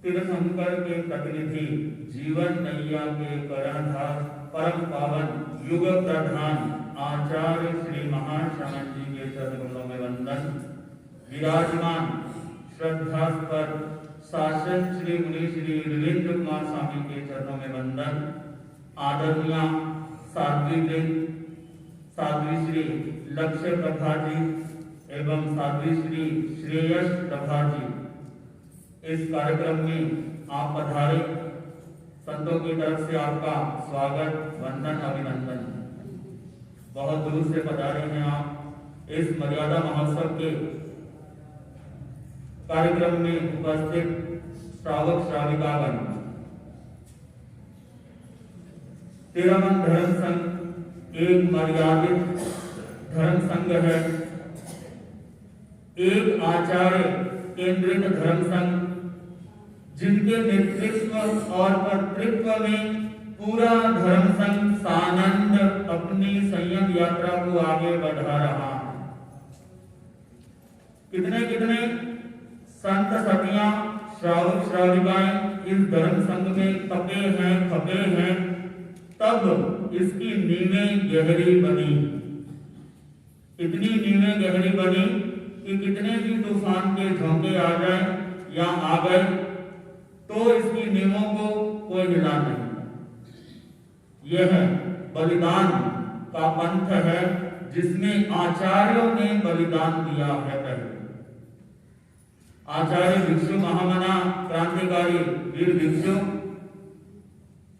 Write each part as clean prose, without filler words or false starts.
तीर्थंकर के प्रतिनिधि, जीवन नैया के कर्णधार, परम पावन युग प्रधान आचार्य श्री महाश्रवण जी के चरणों में वंदन। विराजमान श्रद्धास्पद शासन श्री मुनि श्री वीरेंद्र कुमार स्वामी के चरणों में वंदन। आदरणीय साध्वी श्री लक्ष्य प्रभा जी एवं साध्वी श्री श्रेयस प्रभा जी, इस कार्यक्रम में आप पधारे, संतों की तरफ से आपका स्वागत, वंदन, अभिनंदन। बहुत दूर से पधारे हैं आप इस मर्यादा महोत्सव के कार्यक्रम में उपस्थित श्रावक श्राविकागण। तिरमन धर्म संघ एक मर्यादित धर्म संघ है, एक आचार्य केंद्रित धर्म संघ, जिनके नेतृत्व और कर्तृत्व में पूरा धर्म संघ सानंद अपनी संयम यात्रा को आगे बढ़ा रहा है। कितने कितने संत सतियां, श्रावक श्राविकाएं इस धर्म संघ में तपे हैं, खपे हैं, तब इसकी नींवें गहरी बनी। इतनी नींवें गहरी बनी कि कितने भी तूफान के झोंके आ जाए या आ गए तो इसकी नींवों को कोई हिला नहीं। यह बलिदान का पंथ है जिसमें आचार्यों ने बलिदान दिया है। पहले आचार्य भिक्षु महामना क्रांतिकारी वीर भिक्षु,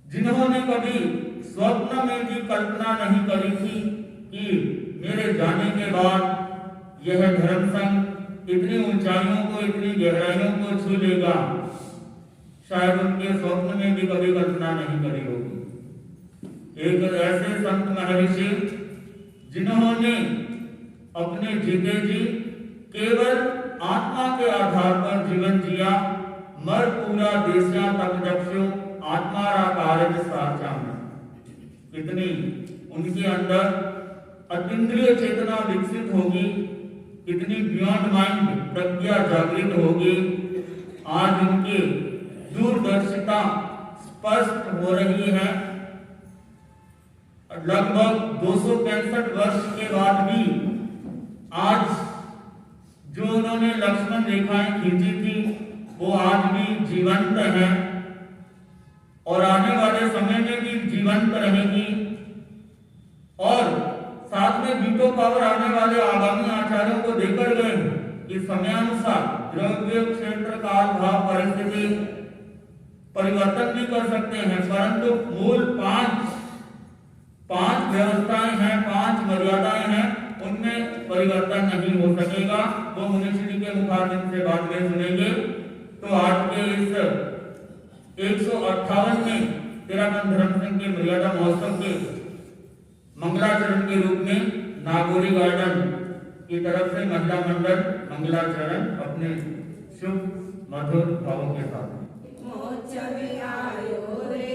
जिन्होंने कभी स्वप्न में भी कल्पना नहीं करी थी कि मेरे जाने के बाद यह धर्म संघ इतनी ऊंचाइयों को, इतनी गहराइयों को छू लेगा, शायद उनके स्वप्न में भी कभी कल्पना नहीं करी होगी। एक ऐसे संत महर्षि जिन्होंने अपने जीते जी केवल आत्मा के आधार पर जीवन जिया, मर पूरा देशा तक जक्षु आत्मारा कार्य साचा में। कितनी उनके अंदर अतीन्द्रिय चेतना विकसित होगी, कितनी बियॉन्ड माइंड प्रज्ञा जागृत होगी। आज उनकी दूरदर्शिता स्पष्ट हो रही है। लगभग 265 वर्ष के बाद भी आज जो उन्होंने लक्ष्मण रेखाएं खींची थी वो आज भी जीवंत है और आने वाले समय में भी जीवंत रहेगी। और साथ में वीटो पावर आने वाले आगामी आचार्यों को देकर गए कि समयानुसार द्रव्य क्षेत्र काल भाव परिस्थिति परिवर्तन भी कर सकते हैं, परंतु मूल 5 पांच व्यवस्थाएं हैं, पांच मर्यादाएं हैं, उनमें परिवर्तन नहीं हो सकेगा। वो मुनिश्री के मुखारबिंद से बाद में सुनेंगे। तो आज के इस 158 में तेरापन धर्म संघ के मर्यादा महोत्सव के मंगलाचरण के रूप में नागौरी गार्डन की तरफ से महिला मंडल मंगलाचरण अपने शुभ मधुर भावों के साथ महोत्सव आयो रे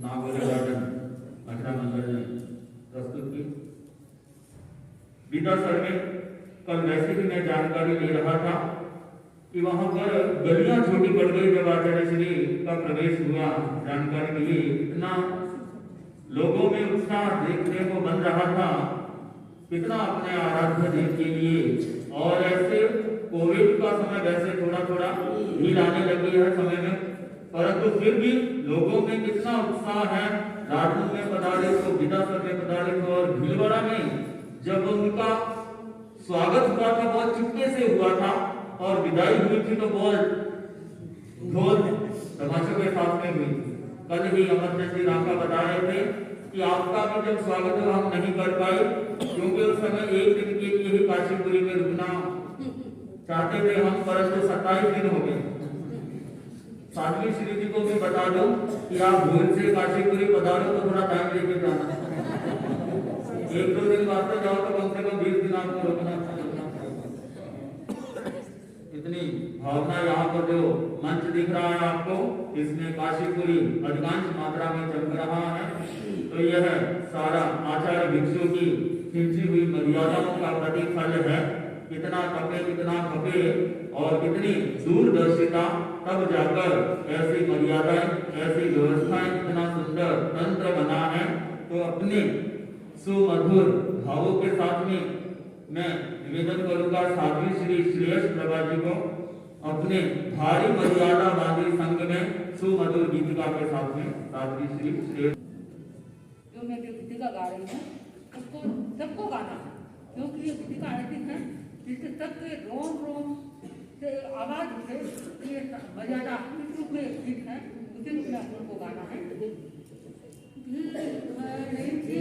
नागौरी गार्डन महिला मंडल ने प्रस्तुत की। विदा सर में कल वैसे ही मैं जानकारी ले रहा था कि वहां पर गलियां छोटी पड़ गई जब आचार्य श्री का प्रवेश हुआ। जानकारी मिली, इतना लोगों में उत्साह देखने को बन रहा था, कितना अपने आराध्य देव के लिए। और ऐसे कोविड का समय वैसे थोड़ा थोड़ा ढील आने लगी है समय में, परंतु फिर भी लोगों में कितना उत्साह है। राजू में पधारे तो विदासर में पधारे तो, और भीलवाड़ा में जब उनका स्वागत हुआ था बहुत चुपके से हुआ था, और विदाई हुई थी तो बहुत ढोल तमाशों के साथ में हुई थी। कल ही अमर श्री राम का बता रहे थे कि आपका भी जब स्वागत हुआ हम नहीं कर पाए, क्योंकि उस समय एक दिन के लिए ही काशीपुरी में रुकना चाहते थे हम, परंतु 27 दिन हो गए। साध्वी श्री जी को भी बता दो कि आप भूल से काशीपुरी पधारो तो थोड़ा टाइम लेके जाना। 1-2 दिन वास्ते जाओ तो कम से कम 20 दिन आपको रुकना। इतनी भावना यहाँ पर जो मंच दिख रहा है आपको, इसमें काशीपुरी अधिकांश मात्रा में चमक रहा है। तो यह सारा आचार्य भिक्षु की खींची हुई मर्यादाओं का प्रतिफल है। कितना तपे कितना खपे और कितनी दूरदर्शिता, तब जाकर ऐसी मर्यादाएं, ऐसी व्यवस्थाएं, इतना सुंदर तंत्र बना है। तो अपने सुमधुर भावों के साथ में मैं निवेदन करूंगा साध्वी श्री श्रेयस प्रभा जी को अपने भारी मर्यादा वादी संघ में सुमधुर गीतिका के साथ में साध्वी श्री श्रेयस जो मैं गीतिका गा रही हूँ उसको सबको गाना है, क्योंकि ये गीतिका ऐसी है जिससे सबके रोम रोम से आवाज से ये मर्यादा रूप में गीत है, उसी रूप में आपको गाना है। Thank you.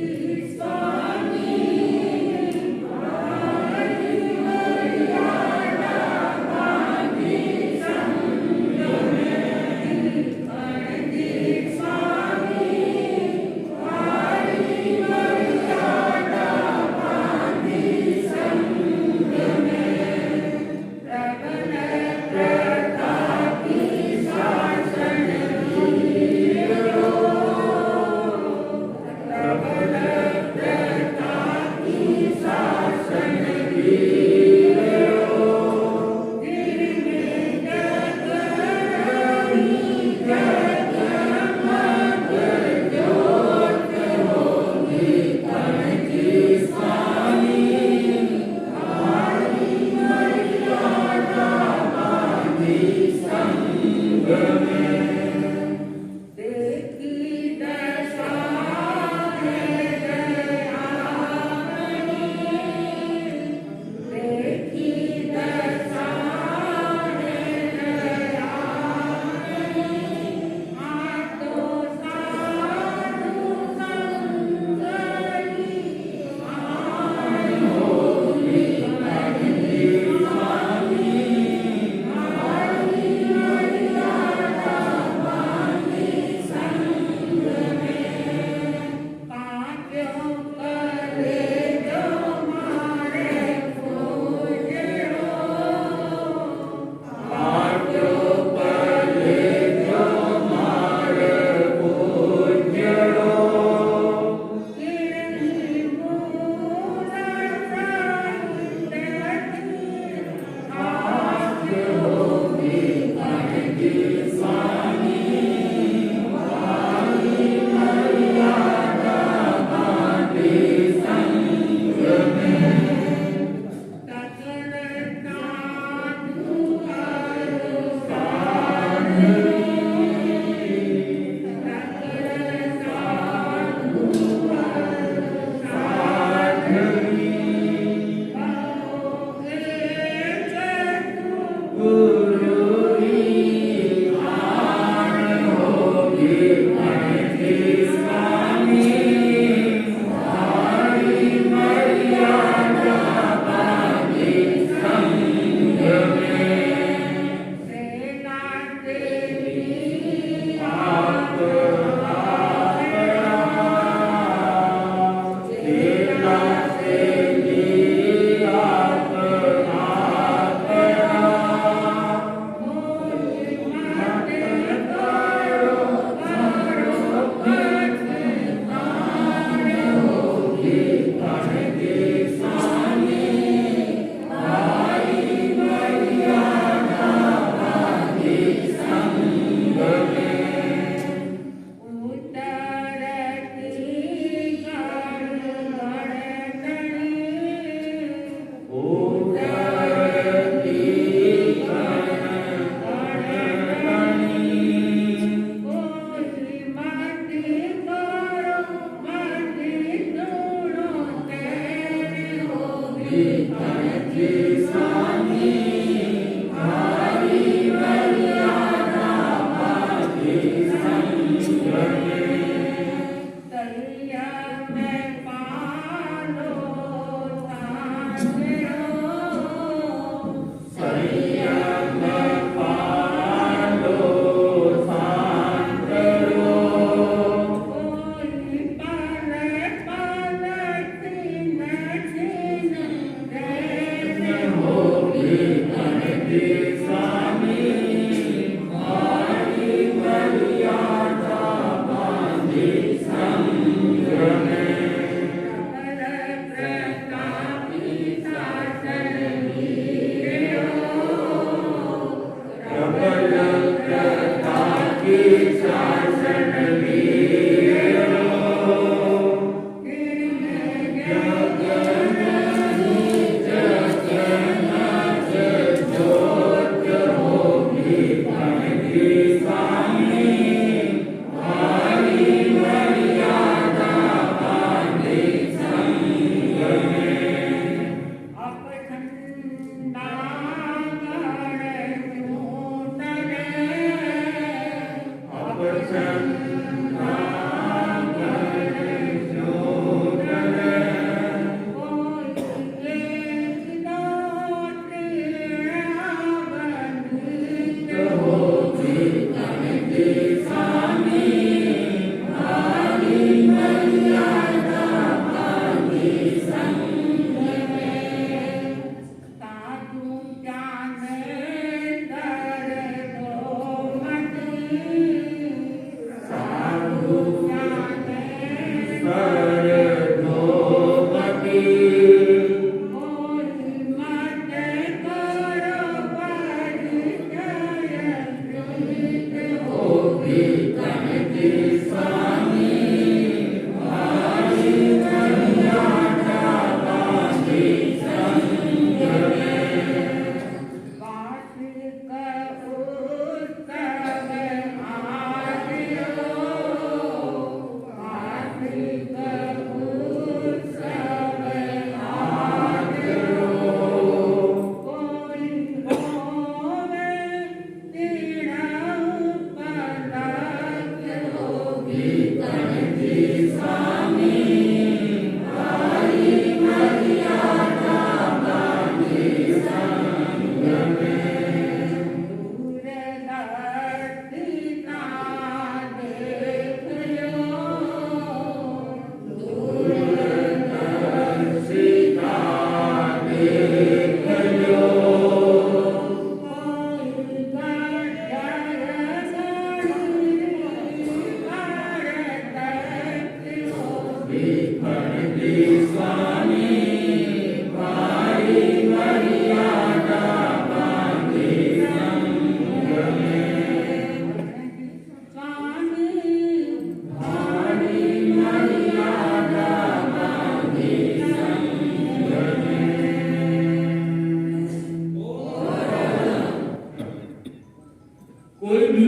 कोई भी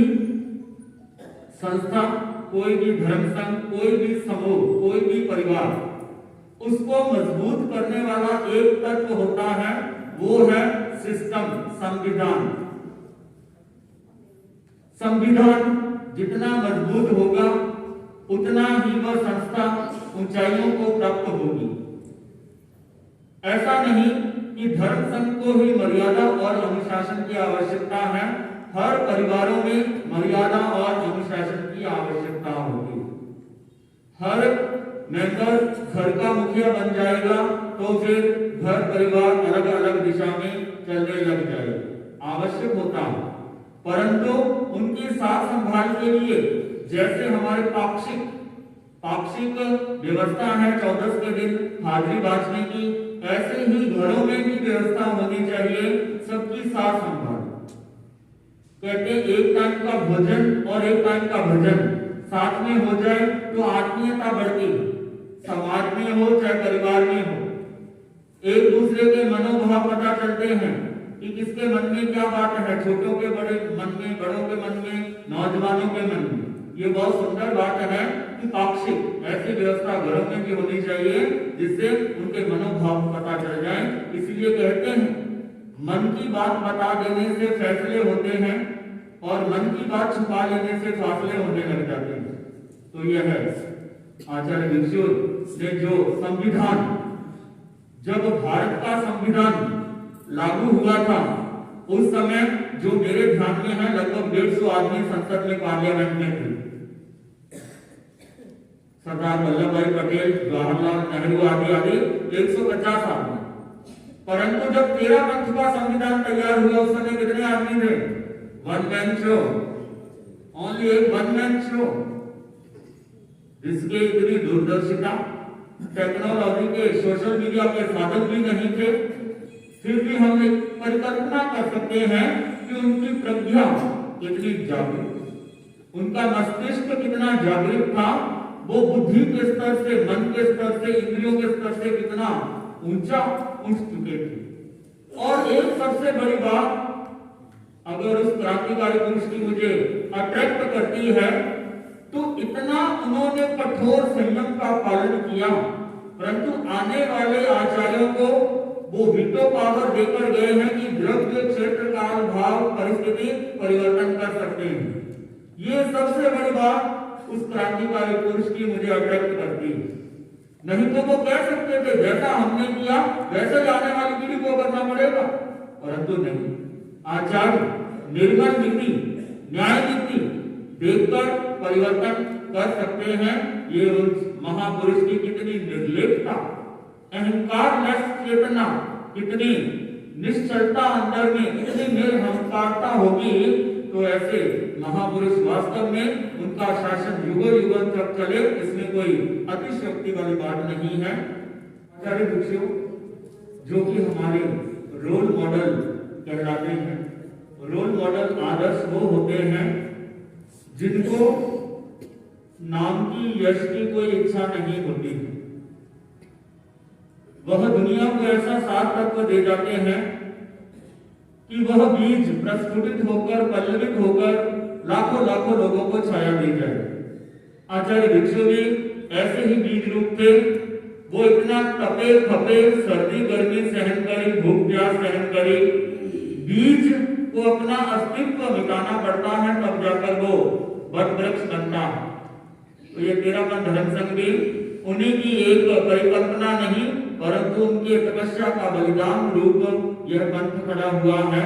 संस्था, कोई भी धर्म संघ, कोई भी समूह, कोई भी परिवार, उसको मजबूत करने वाला एक तत्व होता है, वो है सिस्टम, संविधान। संविधान जितना मजबूत होगा उतना ही वह संस्था ऊंचाइयों को प्राप्त होगी। ऐसा नहीं कि धर्म संघ को ही मर्यादा और अनुशासन की आवश्यकता है, हर परिवारों में मर्यादा और अनुशासन की आवश्यकता होगी। हर मेंबर घर का मुखिया बन जाएगा तो फिर घर परिवार अलग अलग दिशा में चलने लग जाए, आवश्यक होता है। परंतु उनकी साथ संभाल के लिए जैसे हमारे पाक्षिक व्यवस्था है 14 के दिन हाजिरी बांटने की, ऐसे ही घरों में भी व्यवस्था होनी चाहिए सबकी साथ संभाल। कहते एक टाइम का भोजन और एक टाइम का भजन साथ में हो जाए तो आत्मीयता बढ़ती, समाज में हो चाहे परिवार में हो। एक दूसरे के मनोभाव पता चलते हैं कि किसके मन में क्या बात है, छोटों के बड़े मन में, बड़ों के मन में, नौजवानों के मन में। ये बहुत सुंदर बात है कि पाक्षिक ऐसी व्यवस्था घरों में भी होनी चाहिए जिससे उनके मनोभाव पता चल जाए। इसलिए कहते हैं मन की बात बता देने से फैसले होते हैं और मन की बात छुपा लेने से फासले होने लग जाते हैं। तो यह है आचार्य भिक्षु ने जो संविधान, जब भारत का संविधान लागू हुआ था उस समय जो मेरे ध्यान में है लगभग 150 आदमी संसद में, पार्लियामेंट में थे। सरदार वल्लभ भाई पटेल, जवाहरलाल नेहरू आदि 150 आदमी। परंतु जब 13 पंथ का संविधान तैयार हुआ उस समय कितने आदमी थे? वन मैन शो, ओनली एक वन मैन शो। इसके इतनी दूरदर्शिता, टेक्नोलॉजी के, सोशल मीडिया के साधन भी नहीं थे, फिर भी हम परिकल्पना कर सकते हैं कि उनकी प्रज्ञा कितनी जागृत, उनका मस्तिष्क कितना जागृत था, वो बुद्धि के स्तर से, मन के स्तर से, इंद्रियों के स्तर से कितना ऊंचा उठ चुके थे। और एक सबसे बड़ी बात अगर उस क्रांतिकारी पुरुष की मुझे अट्रैक्ट करती है तो इतना उन्होंने कठोर संयम का पालन किया, परंतु आने वाले आचार्यों को वो वीटो पावर देकर गए हैं कि द्रव्य, क्षेत्र, काल, भाव, परिस्थिति परिवर्तन कर सकते हैं। ये सबसे बड़ी बात उस क्रांतिकारी पुरुष की मुझे अट्रैक्ट करती है। नहीं तो वो कह सकते थे जैसा हमने किया वैसे आने वाली पीढ़ी को करना पड़ेगा, परंतु नहीं। आचार्य निर्मल नीति, न्याय नीति देखकर परिवर्तन कर सकते हैं। ये उस महापुरुष की कितनी निर्लेपता, अहंकारलेस चेतना, कितनी निश्चलता अंदर में, इतनी निर्हंकारता होगी, तो ऐसे महापुरुष वास्तव में उनका शासन युगों युगों तक चले, इसमें कोई अतिशयोक्ति वाली बात नहीं है। आचार्य भिक्षु जो कि हमारे रोल मॉडल कहलाते हैं, रोल मॉडल आदर्श वो होते हैं जिनको नाम की, यश की कोई इच्छा नहीं होती है। वह दुनिया को ऐसा सात तत्व दे जाते हैं कि वह बीज प्रस्फुटित होकर, पल्लवित होकर लाखों लाखों लोगों को छाया दे जाए। आचार्य भिक्षु भी ऐसे ही बीज रूप थे। वो इतना तपे खपे, सर्दी गर्मी सहन करी, भूख प्यास सहन करी, बीज को अपना अस्तित्व मिटाना पड़ता है, तब जाकर वो वट वृक्ष बनता है। तो ये 13वां धर्म संघ भी उन्हीं की एक परिकल्पना नहीं, परंतु उनकी तपस्या का बलिदान रूप यह पंथ खड़ा हुआ है।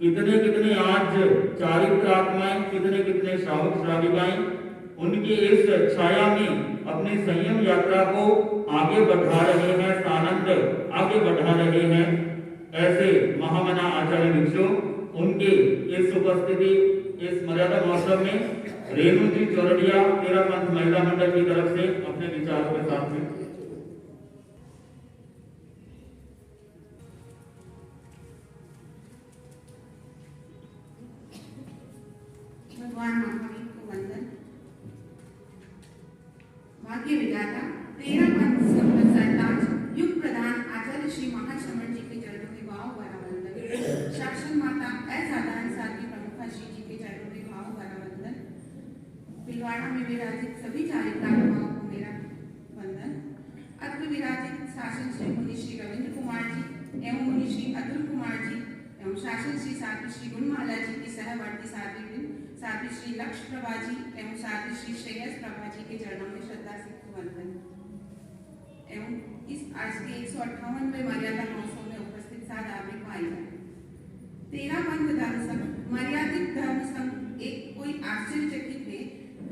कितने कितने आज चारित्र आत्माएं, कितने कितने श्रावक श्राविकाएं उनकी इस छाया में अपनी संयम यात्रा को आगे बढ़ा रहे हैं, सानंद आगे बढ़ा रहे हैं। ऐसे महामना आचार्य भिक्षु, उनकी इस उपस्थिति, इस मर्यादा महोत्सव में रेणु जी चौरडिया 13 पंथ महिला मंडल की तरफ से अपने विचारों के साथ में भगवान महावीर को वंदन। भाग्य विधाता 13 पंथ सरताज युग प्रधान आचार्य श्री महाश्रमण जी के चरणों में भाव भरा वंदन। शासन माता असाधारण साध्वी प्रमुखा श्री जी के चरणों में भाव भरा वंदन। भिलवाड़ा में विराजित सभी चारित्रात्माओं को मेरा वंदन। अत्र विराजित शासन श्री मुनि श्री रविंद्र कुमार जी एवं मुनि श्री अतुल कुमार जी एवं शासन श्री साध्वी श्री गुणमाला जी की सहवर्ती साध्वी श्री लक्ष्य प्रभा जी एवं साध्वी श्री श्रेयस प्रभा जी के चरणों में श्रद्धा से वंदन एवं इस आज के 158वें मर्यादा महोत्सव में उपस्थित साधारण भाई बहन। 13 पंथ धर्म संघ, मर्यादित धर्म संघ एक कोई आश्चर्यचकित है।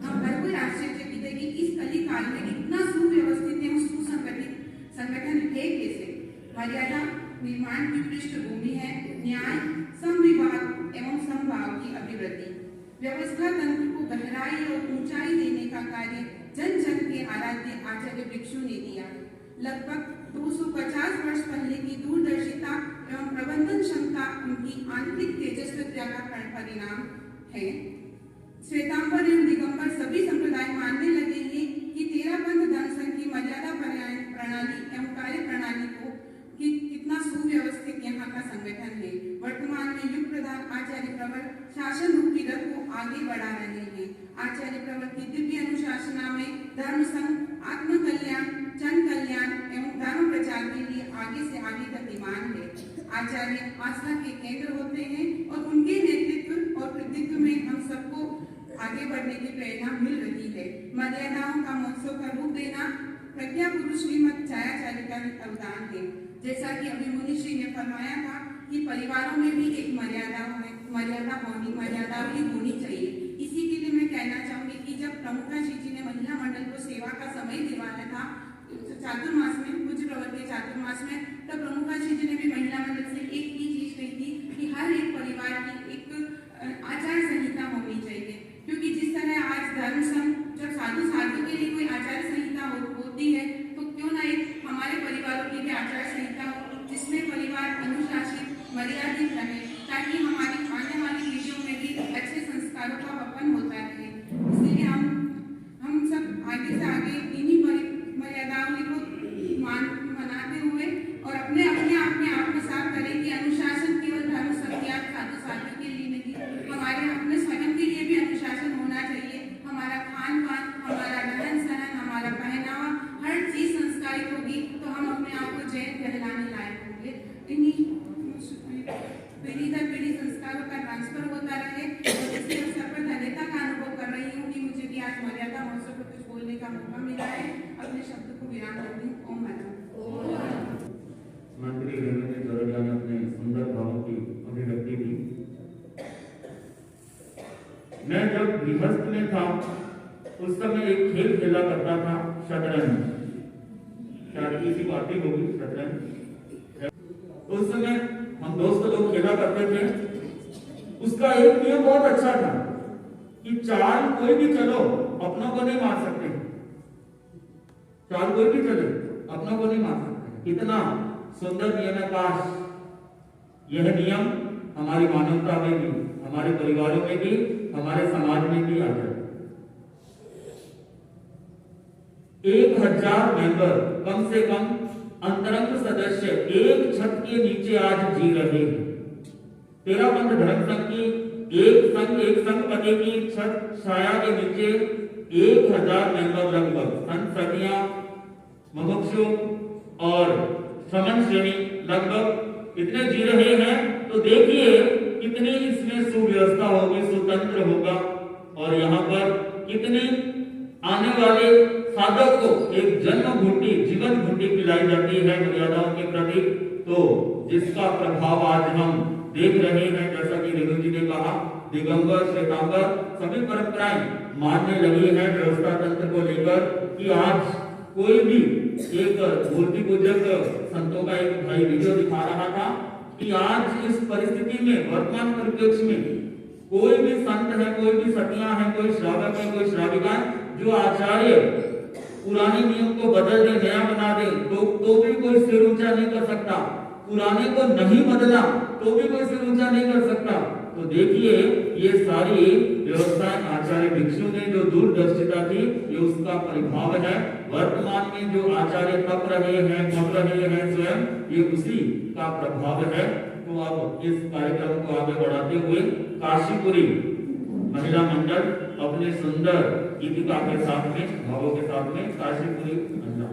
हम हर कोई आश्चर्यचकित है कि इस कली काल में इतना सुव्यवस्थित एवं सुसंगठित संगठन है कैसे। मर्यादा निर्माण की पृष्ठभूमि है न्याय, समविभाग एवं समभाव की अभिवृद्धि। व्यवस्था तंत्र को गहराई और ऊंचाई देने का कार्य जन जन के आराध्य आचार्य भिक्षु ने दिया। लगभग 250 वर्ष पहले की दूरदर्शिता एवं प्रबंधन क्षमता उनकी आंतरिक तेजस्विता का परिणाम है। श्वेतांबर एवं दिगंबर सभी संप्रदाय मानने लगे हैं कि 13 पंथ धर्म संघ की मर्यादा प्रणाली एवं कार्य प्रणाली को कि कितना सुव्यवस्थित यहाँ का संगठन है। वर्तमान में युग प्रधान आचार्य प्रवर शासन रूप की रथ को आगे बढ़ा रहे हैं। आचार्य प्रवर की दिव्य अनुशासना में धर्म संघ आत्म कल्याण, जन कल्याण एवं धर्म प्रचार के लिए आगे से आगे गतिमान है। आचार्य आस्था के केंद्र होते हैं और उनके नेतृत्व और कृतित्व में हम सबको आगे बढ़ने की प्रेरणा मिल रही है। मर्यादाओं का महोत्सव का रूप देना प्रज्ञा पुरुष श्रीमद छायाचार्य का अवदान है। जैसा कि अभी मुनि श्री ने फरमाया था कि परिवारों में भी एक मर्यादा भी होनी चाहिए। इसी के लिए मैं कहना चाहूंगी कि जब प्रमुखा श्री जी ने महिला मंडल को सेवा का समय दिलवाया था चातुर्मास में, पूज्य प्रवर के चातुर्मास में, तब प्रमुखा श्री जी ने भी महिला मंडल से एक ही चीज कही थी कि हर एक परिवार की एक आचार संहिता होनी चाहिए। क्योंकि जिस तरह आज धर्म संघ जब साधु के लिए कोई आचार संहिता होती है, तो क्यों ना एक हमारे परिवारों की भी आचार संहिता हो जिसमें परिवार अनुशासित, मर्यादित रहे, ताकि हमारी आने वाली पीढ़ियों में भी अच्छे संस्कारों का वपन होता रहे। जब गृहस्थ में था उस समय एक खेल खेला करता था, शतरंज। शायद इसी बात ही होगी, शतरंज। उस समय हम दोस्त लोग खेला करते थे। उसका एक नियम बहुत अच्छा था कि चाल कोई भी चलो अपनों को नहीं मार सकते। चाल कोई भी चले अपनों को नहीं मार सकते। कितना सुंदर नियम है। काश यह नियम हमारी मानवता में भी, हमारे परिवारों में भी, हमारे समाज में भी आ जाए। 1000 मेंबर, कम से कम अंतरंग सदस्य एक छत के नीचे आज जी रहे हैं। तेरा पंथ धर्म संघ की एक संघ पति की छत छाया के नीचे 1000 मेंबर लगभग संत सखियां, मुमुक्षु और श्रमण श्रेणी लगभग इतने जी रहे हैं। तो देखिए कितनी इसमें सुव्यवस्था होगी, स्वतंत्र होगा। और यहाँ पर कितने आने वाले साधक को एक जन्म घूंटी, जीवन घूंटी पिलाई जाती है मर्यादाओं के प्रति। तो जिसका प्रभाव आज हम देख रहे हैं, जैसा कि रेणु जी ने कहा, दिगंबर श्वेतांबर सभी परंपराएं मानने लगी है व्यवस्था तंत्र को लेकर। कि आज कोई भी एक मूर्ति पूजक संतों का एक भाई वीडियो दिखा रहा था कि आज इस परिस्थिति में, वर्तमान परिप्रेक्ष्य में कोई भी संत है, कोई भी सतियां हैं, कोई श्रावक है, कोई श्राविका, जो आचार्य पुराने नियम को बदल दे, नया बना दे, तो भी कोई सिर ऊंचा नहीं कर सकता। पुराने को नहीं बदला तो भी कोई सिर ऊंचा नहीं कर सकता। तो देखिए ये सारी व्यवस्थाएं आचार्य भिक्षु ने जो दूरदर्शिता थी, ये उसका परिभाव है। वर्तमान में जो आचार्य तप रहे हैं, पढ़ रहे हैं स्वयं, ये उसी का प्रभाव है। तो अब इस कार्यक्रम को आगे बढ़ाते हुए काशीपुरी महिला मंडल अपने सुंदर गीतिका के साथ में, भावों के साथ में काशीपुरी महिला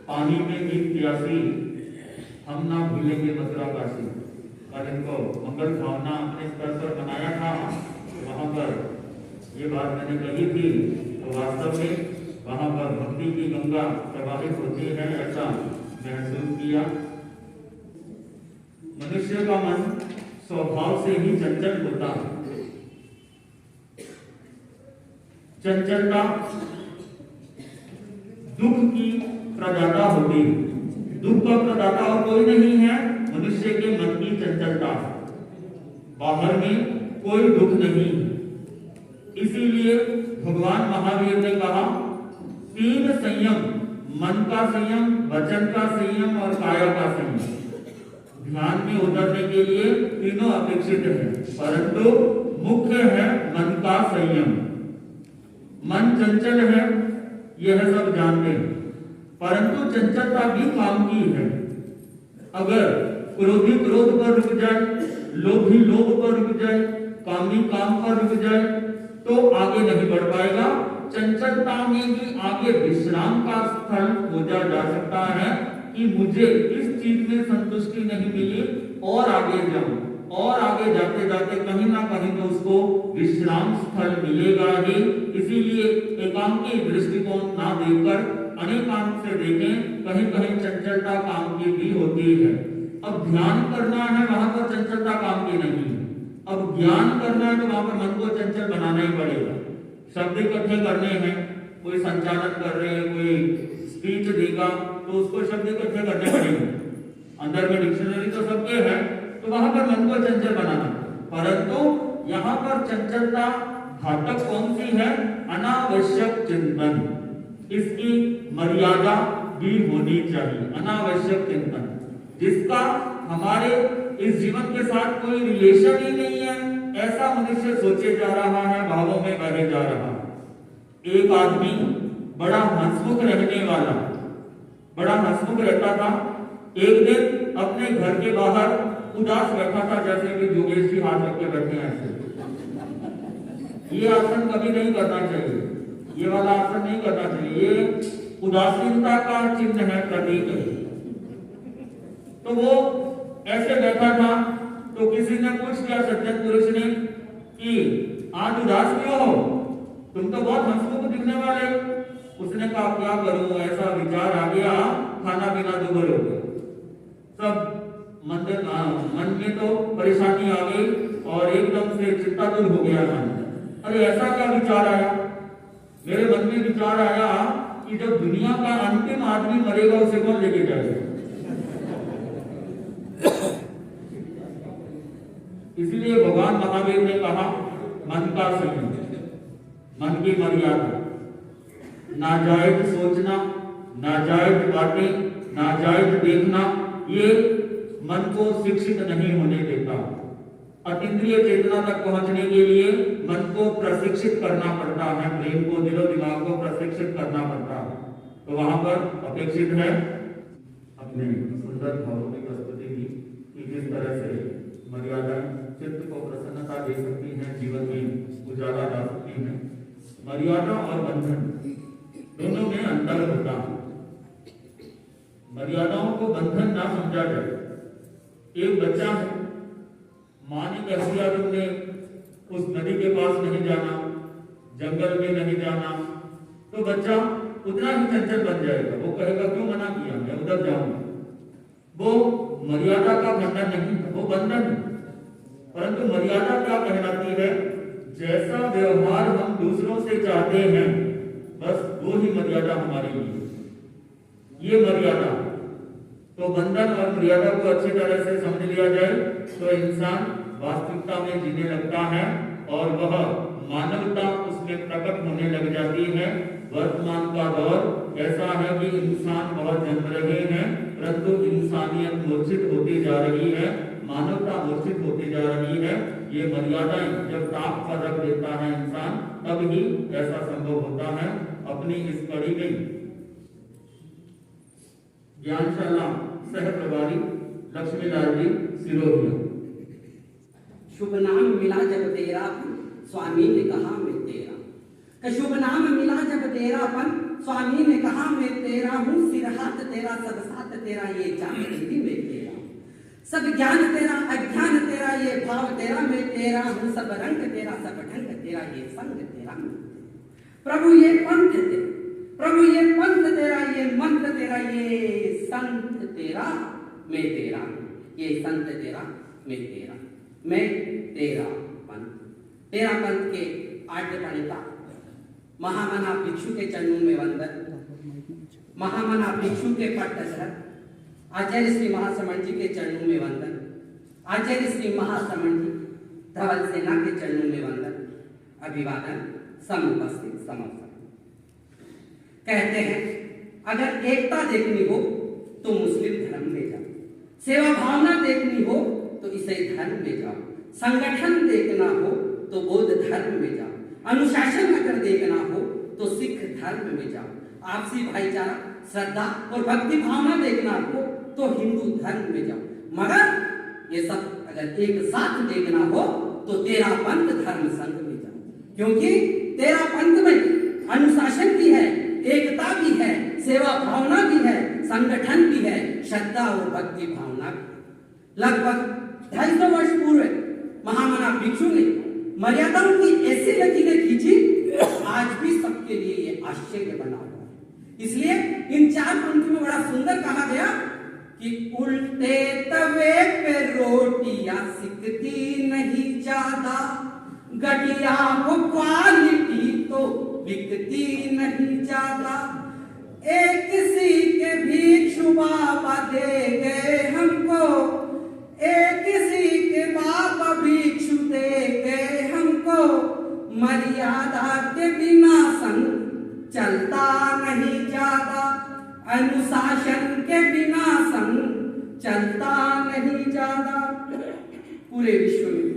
पानी में गीत प्यासी हम ना भूलेंगे मथुरा काशी। कल इनको मंगल भावना अपने स्तर पर बनाया था, वहां पर ये बात मैंने कही थी। तो वास्तव में वहां पर भक्ति की गंगा प्रवाहित होती है, ऐसा महसूस किया। मनुष्य का मन स्वभाव से ही चंचल होता है। चंचलता दुख की प्रदाता होती है। दुख का प्रदाता और कोई नहीं है, मनुष्य के मन की चंचलता। बाहर में कोई दुख नहीं। इसीलिए भगवान महावीर ने कहा 3 संयम, मन का संयम, वचन का संयम और काया का संयम। ध्यान में उतरने के लिए तीनों अपेक्षित है, परंतु मुख्य है मन का संयम। मन चंचल है, यह सब जानते हैं, परंतु चंचलता भी काम की है। अगर क्रोधी क्रोध पर रुक जाए, लोभी लोभ पर रुक जाए, कामी काम पर रुक जाए तो आगे नहीं बढ़ पाएगा। चंचलता में भी आगे विश्राम का स्थल खोजा जा सकता है कि मुझे इस चीज में संतुष्टि नहीं मिली और आगे जाऊं, और आगे जाते जाते कहीं ना कहीं तो उसको विश्राम स्थल मिलेगा ही। इसीलिए एकांकी दृष्टिकोण ना देखकर अनेकांत से देखें, कहीं कहीं चंचलता काम की भी होती है। अब ध्यान करना है, वहां पर चंचलता काम की नहीं है। अब ज्ञान करना है तो वहां पर मन को चंचल बनाना ही पड़ेगा। शब्द इकट्ठे करने हैं, कोई संचालन कर रहे हैं, कोई स्पीच देगा तो उसको शब्द इकट्ठे करने पड़ेंगे। अंदर में डिक्शनरी तो सबके है, तो वहां पर मन को चंचल बनाना। परंतु यहाँ पर चंचलता घातक कौन सी है? अनावश्यक चिंतन। इसकी मर्यादा भी होनी चाहिए। अनावश्यक चिंतन जिसका हमारे इस जीवन के साथ कोई रिलेशन ही नहीं है, ऐसा मनुष्य सोचे जा रहा है, भावों में बहे जा रहा है। एक आदमी बड़ा हंसमुख रहने वाला, बड़ा हंसमुख रहता था। एक दिन अपने घर के बाहर उदास बैठा था, जैसे कि जोगेश जी हाथ रख के बैठे हैं ऐसे। ये आसन कभी नहीं करना चाहिए, ये वाला आसन नहीं करना चाहिए। ये उदासीनता का चिन्ह है, प्रतीक है। तो वो ऐसे बैठा था तो किसी ने पूछ लिया सज्जन पुरुष ने कि आज उदास क्यों हो, तुम तो बहुत हंसमुख दिखने वाले। उसने कहा क्या करूं, ऐसा विचार आ गया, खाना पीना दुर्बल हो गया, सब मन में तो परेशानी आ गई और एकदम से चिंता दूर हो गया मन। अरे ऐसा क्या विचार आया? मेरे मन में विचार आया कि जब दुनिया का अंतिम आदमी मरेगा उसे कौन लेके जाएगा। इसलिए भगवान महावीर ने कहा मन का संयम, मन की मर्यादा, नाजायज सोचना, नाजायज बातें, नाजायज देखना, ये मन को शिक्षित नहीं होने देता। अतीन्द्रिय चेतना तक पहुंचने के लिए मन को प्रशिक्षित करना पड़ता है, ब्रेन को, दिलो दिमाग को प्रशिक्षित करना पड़ता है। तो वहां पर अपेक्षित है अपने सुंदर भावों की प्रस्तुति की कि किस तरह से मर्यादा चित्त को प्रसन्नता दे सकती है, जीवन में उजाला ला सकती है। मर्यादा और बंधन दोनों में अंतर होता है। मर्यादाओं को बंधन ना समझा जाए। एक बच्चा है, माँ ने कह दिया तुमने उस नदी के पास नहीं जाना, जंगल में नहीं जाना, तो बच्चा उतना ही चंचल बन जाएगा। वो कहेगा क्यों मना किया, मैं उधर जाऊंगा। वो मर्यादा का खंडन नहीं, वो बंधन है। परंतु मर्यादा क्या कहलाती है? जैसा व्यवहार हम दूसरों से चाहते हैं, बस वो ही मर्यादा हमारे लिए, ये मर्यादा। तो बंधन और मर्यादा को अच्छी तरह से समझ लिया जाए तो इंसान वास्तविकता में जीने लगता है और वह मानवता उसमें प्रकट होने लग जाती है। वर्तमान का दौर ऐसा है कि इंसान बहुत जन्म रहे हैं, परंतु इंसानियत मूर्छित होती जा रही है, मानवता मूर्छित होती जा रही है। ये मर्यादाएं जब ताक पर रख देता है इंसान, तब ही ऐसा संभव होता है। अपनी इस कड़ी में ज्ञानशाला सह प्रभारी लक्ष्मीलाल जी सिरोहिया। शुभ नाम मिला जब तेरा, स्वामी ने कहा मैं तेरा। का शुभ नाम मिला जब तेरापन, स्वामी ने कहा मैं तेरा हूँ। सिर हाथ तेरा, सब साथ तेरा, ये जान भी मैं तेरा। सब ज्ञान तेरा, अज्ञान तेरा, ये भाव तेरा, मैं तेरा हूँ। सब रंग तेरा, सब ढंग तेरा, ये संग तेरा। प्रभु ये पंथ तेरा, प्रभु ये पंथ तेरा, ये मंत्र तेरा, ये संत तेरा, मैं तेरा। ये संत तेरा, मैं तेरा, मैं तेरा पंथ। तेरा पंथ के आद्य प्रणेता महामना भिक्षु के चरणों में वंदन। महामना भिक्षु के पट्टधर आचार्य श्री महाश्रमण जी के चरणों में वंदन। आचार्य श्री महाश्रमण जी धवल सेना के चरणों में वंदन। अभिवादन समुपस्थित समस्त। कहते हैं अगर एकता देखनी हो तो मुस्लिम धर्म में जाओ, सेवा भावना देखनी हो तो ईसाई धर्म में जाओ, संगठन देखना हो तो बौद्ध धर्म में जाओ, अनुशासन अगर देखना हो तो सिख धर्म में जाओ, आपसी भाईचारा श्रद्धा और भक्ति भावना देखना हो तो हिंदू धर्म में जाओ। मगर ये सब अगर एक साथ देखना हो तो तेरा पंथ धर्म संघ में जाओ, क्योंकि तेरा पंथ में अनुशासन भी है, एकता भी है, सेवा भावना भी है, संगठन भी है, श्रद्धा और भक्ति भावना भी। लगभग 250 वर्ष पूर्व महामना भिक्षु ने मर्यादाओं की ऐसी लकीरें खींची, आज भी सबके लिए ये आश्चर्य बना हुआ है। इसलिए इन 4 पंक्तियों में बड़ा सुंदर कहा गया कि उल्टे तवे पे रोटियां सिकती नहीं ज्यादा, घटिया हो क्वालिटी तो बिकती नहीं ज्यादा। एक सी के भिक्षु बाबा दे गए हमको, एक सी के बाबा भिक्षु दे गए हमको, मर्यादा के बिना संग चलता नहीं ज्यादा, अनुशासन के बिना संग चलता नहीं ज्यादा। पूरे विश्व में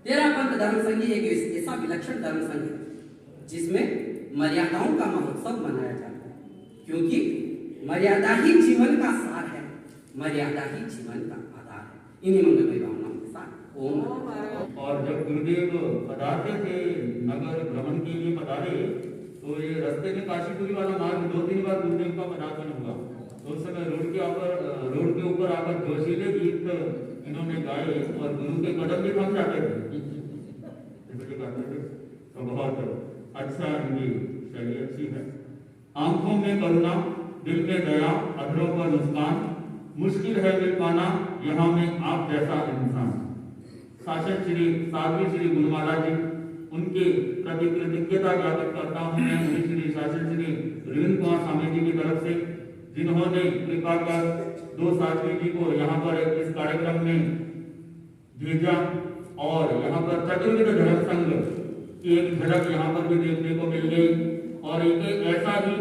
तेरा पंथ धर्म संघ एक ऐसा विलक्षण धर्म संघ है जिसमें मर्यादाओं का महोत्सव मनाया जाता है, क्योंकि मर्यादा ही जीवन का सार है, मर्यादा ही जीवन का आधार है। इन्हीं मंगलमय भावनाओं के साथ ओम। और जब गुरुदेव पधारते थे, नगर भ्रमण के लिए पधारे, तो ये रास्ते में काशीपुरी वाला मार्ग 2-3 बार गुरुदेव का पदार्पण हुआ। तो उस समय रोड के ऊपर आकर जोशीले गीत इन्होंने गाए और गुरु के कदम भी थम जाते थे। तो बहुत अच्छा, इनकी शैली अच्छी है। आंखों में करुणा, दिल में दया, अधरों पर मुस्कान, मुश्किल है मिल पाना यहाँ में आप जैसा इंसान। शासक श्री साध्वी श्री गुरुमाला जी, उनके प्रति कृतज्ञता ज्ञापित करता हूँ मैं उन्हीं श्री शासन श्री रविंद्र कुमार स्वामी जी की तरफ से, जिन्होंने कृपा कर 2 साध्वी जी को यहाँ पर इस कार्यक्रम में भेजा और यहाँ पर चतुर्विध धर्म संघ की एक झलक यहाँ पर भी देखने को मिल गई। और एक ऐसा ही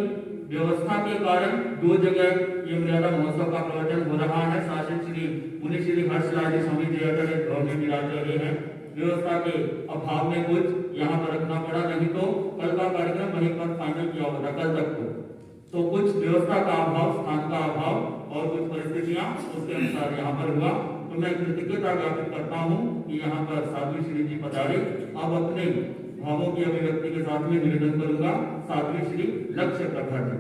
व्यवस्था के कारण 2 जगह ये मर्यादा महोत्सव का प्रवचन हो रहा है। शासन श्री मुनि श्री हर्षलाल जी स्वामी जी भवन में विराज रहे हैं। व्यवस्था के अभाव में कुछ यहाँ पर रखना पड़ा, नहीं तो कल का कार्यक्रम वहीं पर फाइनल किया होता कल तक को। तो कुछ व्यवस्था का अभाव, स्थान का अभाव और कुछ परिस्थितियां उसके अनुसार यहाँ पर हुआ। तो मैं कृतज्ञता ज्ञापित करता हूँ कि यहाँ पर साध्वी श्री जी पधारे। अब अपने भावों की अभिव्यक्ति के साथ में निवेदन करूंगा साध्वी श्री लक्ष्य प्रभा जी।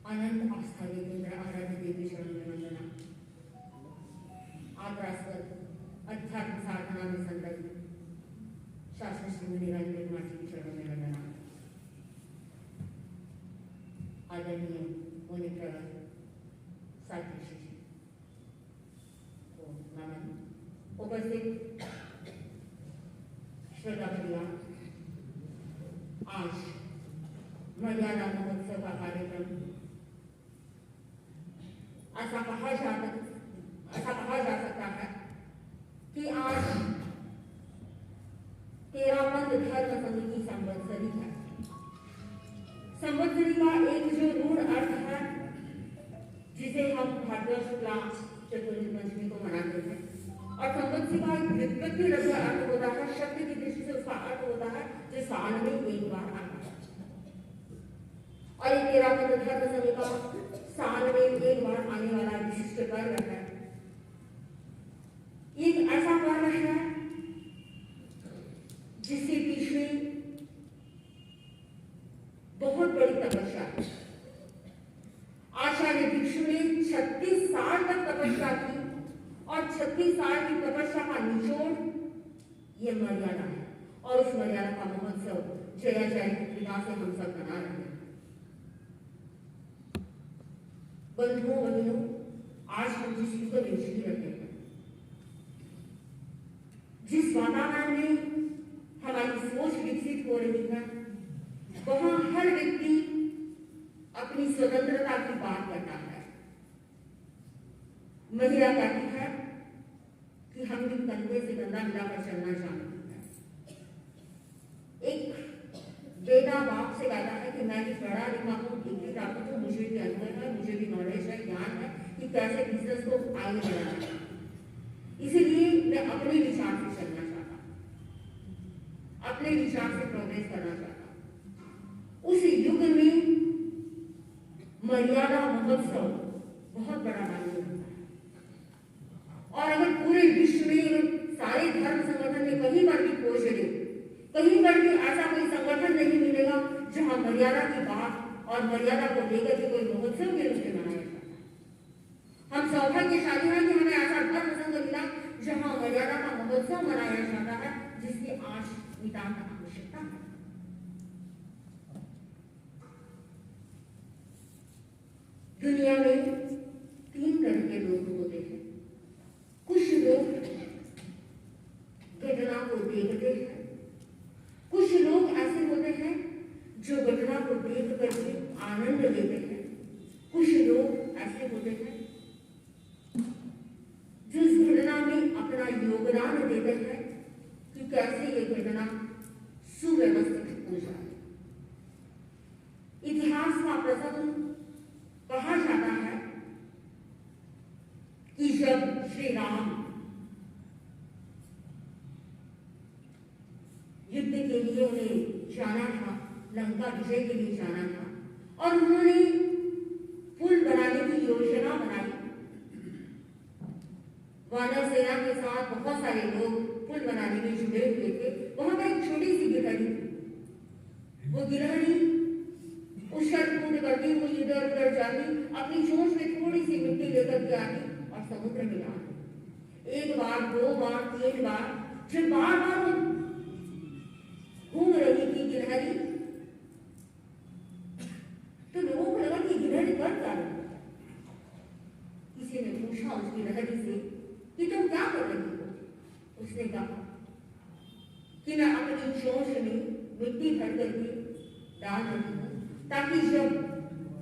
अनंत आस्था देवी आराध्य देवी शरण में वंदना। अध्यात्म साधना में संलग्न शास्त्र श्री मुनिराज कुमार जी की शरण में वंदना। आदरणीय मुनि प्रवर साध्वी श्री जी को नमन। उपस्थित श्रद्धा प्रिया, आज मर्यादा महोत्सव का कार्यक्रम ऐसा कहा जा सकता है कि आज 13 पंथ धर्म संघ की संवत्सरी है। संवत्सरी का एक जो रूढ़ अर्थ है जिसे हम भाद्रव शुक्ला चतुर्थी पंचमी को मनाते हैं, और संवत्सरी का एक व्युत्पत्ति अर्थ होता है, शब्द की दृष्टि से उसका अर्थ होता है जो साल में एक बार आता है। और ये 13 पंथ धर्म संघ का साल में एक बार आने वाला विशिष्ट पर्व है। एक ऐसा पर्व है जिसके पीछे बहुत बड़ी तपस्या है। आचार्य भिक्षु ने 36 साल तक तपस्या की और 36 साल की तपस्या का निचोड़ ये मर्यादा है। और उस मर्यादा का महोत्सव जया जय पिता से हम सब मना रहे हैं। बंधुओं बहनों, आज हम जिस चीज को निश्चित रखते हैं, जिस वातावरण में हमारी सोच विकसित हो रही है, वहां हर व्यक्ति अपनी स्वतंत्रता की बात करता है। महिला कहती है कि हम भी कंधे से कंधा मिलाकर चलना चाहती है। एक बेटा बाप से कहता है कि मैं भी पढ़ा लिखा हूँ, डिग्री प्राप्त हूँ, मुझे भी अनुभव है, मुझे भी नॉलेज है, ज्ञान है कि कैसे बिजनेस को आगे बढ़ाना है। इसीलिए मैं अपने विचार से चलना चाहता हूँ, अपने विचार से प्रोग्रेस करना चाहता हूँ। उस युग में मर्यादा महोत्सव बहुत बड़ा मायने रखता है। और अगर पूरे विश्व में सारे धर्म संगठन में कहीं पर भी खोज ले, कहीं पर भी ऐसा कोई संगठन नहीं मिलेगा जहां मर्यादा की बात और मर्यादा को लेकर के कोई महोत्सव के रूप में मनाया जाता है। हम सौभाग्यशाली हैं कि हमें ऐसा धर्म संघ मिला जहां मर्यादा का महोत्सव मनाया जाता है, जिसकी आज नितांत आवश्यकता है। दुनिया में 3 तरह के लोग होते हैं। कुछ लोग घटना को देखते हैं, कुछ लोग ऐसे होते हैं जो घटना को देख करके आनंद लेते हैं, कुछ लोग ऐसे होते हैं जो इस घटना में अपना योगदान देते हैं कि कैसे ये घटना सुव्यवस्थित हो जाए। इतिहास का प्रसंग कहा जाता है कि जब श्री राम युद्ध के लिए उन्हें जाना था, लंका विजय के लिए जाना था, और उन्होंने पुल बनाने की योजना बनाई। वानर सेना के साथ बहुत सारे लोग पुल बनाने में जुड़े हुए थे। वहां पर एक छोटी सी गिलहरी, वो गिलहरी उछल कूद करती हुई इधर उधर जाती, अपनी चोंच में थोड़ी सी मिट्टी लेकर के आती और समुद्र में डालती। 1 बार, 2 बार, 3 बार, जब बार बार घूम रही थी गिलहरी, तो लोगों को लगा कि गिलहरी कर क्या रही है। किसी ने पूछा उस गिलहरी से कि तुम क्या कर रही हो। उसने कहा कि मैं अपनी चोंच में मिट्टी भर करके डाल रही हूँ, ताकि जब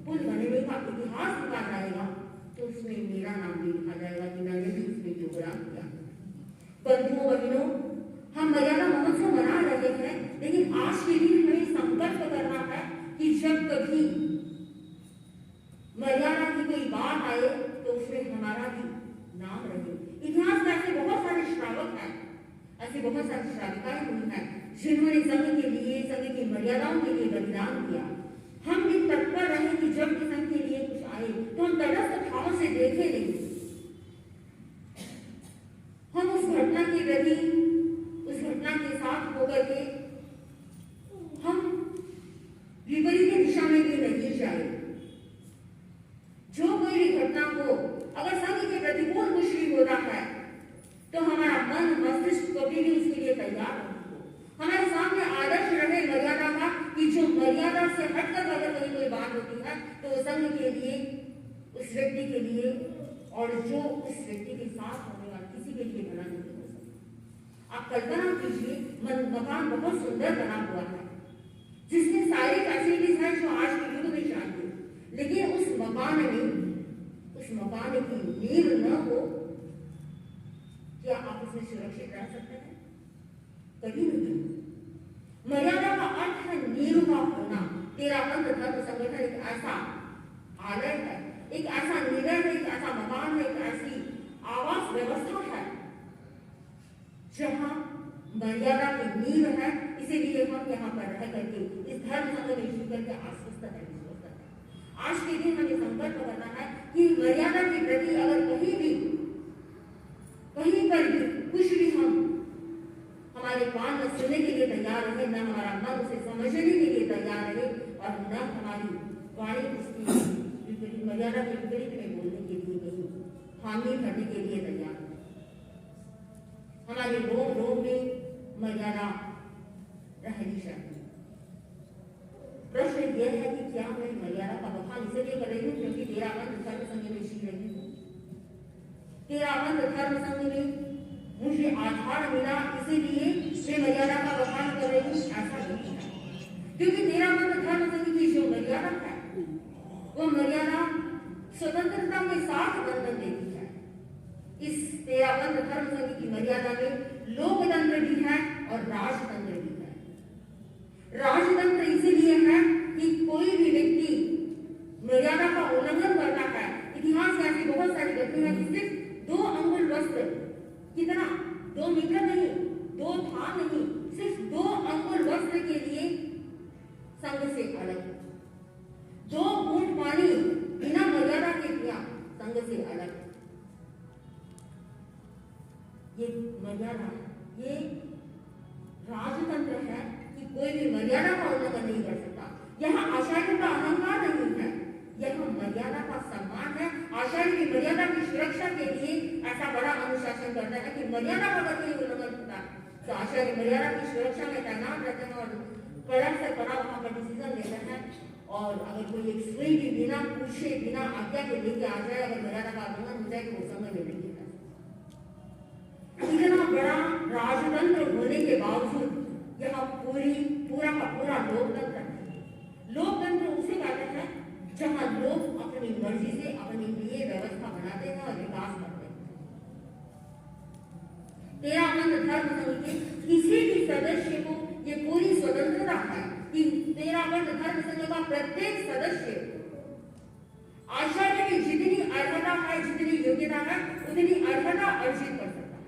पुल बनने का इतिहास लिखा जाएगा तो उसमें मेरा नाम भी लिखा जाएगा कि मैंने भी उसमें योगदान किया। बंधुओं बहनों, हम मर्यादा महोत्सव मना रहे हैं, लेकिन आज के दिन हमें संकल्प करना है कि जब कभी मर्यादा की कोई बात आए तो उसमें हमारा भी नाम रहे। इतिहास में ऐसे बहुत सारे श्रावक हैं, ऐसे बहुत सारी श्राविकाएं हुई हैं जिन्होंने संघ के लिए, संघ की मर्यादाओं के लिए बलिदान किया। हम भी तत्पर रहे कि जब भी संघ के लिए कुछ आए तो हम तटस्थ भाव से देखे नहीं, हम उस घटना के प्रति, उस घटना के साथ होकर के हम विपरीत दिशा में भी नहीं जाए। जो कोई भी घटना को अगर संघ के प्रतिकूल कुछ भी होता है तो हमारा मन मस्तिष्क कभी भी उसके लिए तैयार नहीं हो। हमारे सामने आदर्श रहे मर्यादा का कि जो मर्यादा से हटकर अगर कहीं कोई बात होती है तो संघ के लिए, उस व्यक्ति के लिए और जो उस व्यक्ति के साथ होने वाले किसी के लिए भला नहीं हो सकता। आप कल्पना कीजिए, मकान बहुत सुंदर बना हुआ है जिसमें सारी फैसिलिटीज हैं जो आज के युग में चाहिए, लेकिन उस मकान की नींव न हो, क्या आप उसमें सुरक्षित रह सकते हैं? कभी नहीं। मर्यादा का अर्थ है नींव का होना। तेरा पंथ धर्म संगठन एक ऐसा आलय है, एक ऐसा निलय है, एक ऐसा मकान है, एक ऐसी आवास व्यवस्था है जहां मर्यादा की नींव है। इसीलिए हम यहाँ पर रह करके इस धर्म संघ में जुड़ करके आश्वस्त है। आज के दिन हमें संकल्प करना है कि मर्यादा के प्रति अगर कहीं पर भी कुछ भी हम हमारे कान में सुनने के लिए तैयार रहे, न हमारा मन उसे समझने के लिए तैयार रहे और न हमारी वाणी उसकी विपरीत, मर्यादा के विपरीत में बोलने के लिए नहीं, हामी भरने के लिए तैयार है। हमारे रोम रोम में मर्यादा रहनी चाहिए। प्रश्न यह है कि क्या मैं मर्यादा का बखान इसलिए कर रही हूँ क्योंकि तेरा बंध धर्म संघ में जी रही हूँ, तेरा बंध धर्म संघ में मुझे आधार मिला, इसीलिए मैं मर्यादा का बखान कर रही हूँ, ऐसा नहीं है। क्योंकि 13 बंद धर्म संघ की जो मर्यादा है वो मर्यादा स्वतंत्रता के साथ बंधन देती है। इस 13 बंद धर्म संघ की मर्यादा में लोकतंत्र भी है और राजतंत्र भी है। राजतंत्र इसीलिए है कि कोई भी व्यक्ति मर्यादा का उल्लंघन करता है। इतिहास में ऐसी बहुत सारी घटनाएं हैं कि सिर्फ 2 अंगुल वस्त्र, कितना 2 मीटर नहीं, 2 थान नहीं, सिर्फ 2 अंगुल वस्त्र के लिए संघ से अलग, 2 घूंट पानी बिना मर्यादा के पिया संघ से अलग। ये मर्यादा, ये राजतंत्र है कि कोई भी मर्यादा का उल्लंघन नहीं कर सकता। यहाँ आचार्य का अहंकार नहीं है, यह मर्यादा का सम्मान है। आचार्य की मर्यादा की सुरक्षा के लिए ऐसा बड़ा अनुशासन करता है कि मर्यादा का अगर कोई उल्लंघन होता है तो आचार्य मर्यादा की सुरक्षा में तैनात रहते हैं और कड़ा से कड़ा वहां पर डिसीजन लेते हैं। और अगर कोई एक सुई भी बिना पूछे, बिना आज्ञा के लेके आ जाए, अगर मर्यादा का उल्लंघन हो जाए तो वो समय में नहीं है। इतना बड़ा राजतंत्र होने के बावजूद यह पूरा का पूरा लोकतंत्र है। लोकतंत्र उसे कहते हैं जहां लोग अपनी मर्जी से अपने लिए व्यवस्था बनाते हैं और विकास करते हैं। 13 बंद धर्म संघ के किसी भी सदस्य को ये पूरी स्वतंत्रता है कि 13 बंद धर्म संघ का प्रत्येक सदस्य आचार्य की जितनी अर्हता है, जितनी योग्यता है, उतनी अर्हता अर्जित कर सकता है।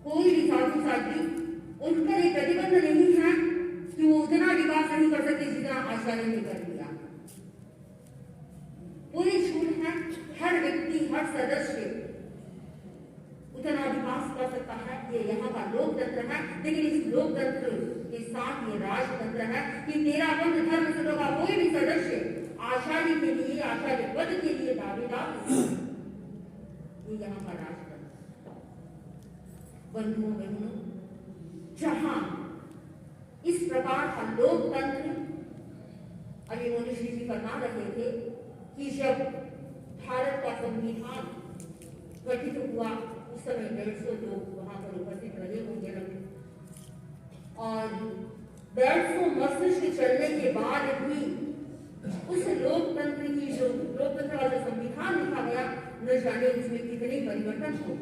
कोई भी साधु साध्वी उन पर ये प्रतिबंध नहीं है कि वो उतना विकास नहीं कर सकते जितना आचार्य ने कर लिया। पूरी छूट है, हर व्यक्ति, हर सदस्य उतना विकास कर सकता है। ये यहाँ का लोकतंत्र है। लेकिन इस लोकतंत्र के साथ ये राजतंत्र है कि 13 बंद धर्म संघ का कोई भी सदस्य आचार्य के लिए, आचार्य पद के लिए दावेदार नहीं। ये यहाँ का राजतंत्र। बंधुओं बहनों, जहां इस प्रकार का लोकतंत्र अभी मनुष्य जी बता रहे थे कि जब भारत का संविधान गठित हुआ उस समय 150 लोग वहां पर उपस्थित रहे होंगे और 150 मस्तिष्क चलने के बाद भी उस लोकतंत्र की जो लोकतंत्र का जो संविधान लिखा गया, न जाने उसमें कितने परिवर्तन हो,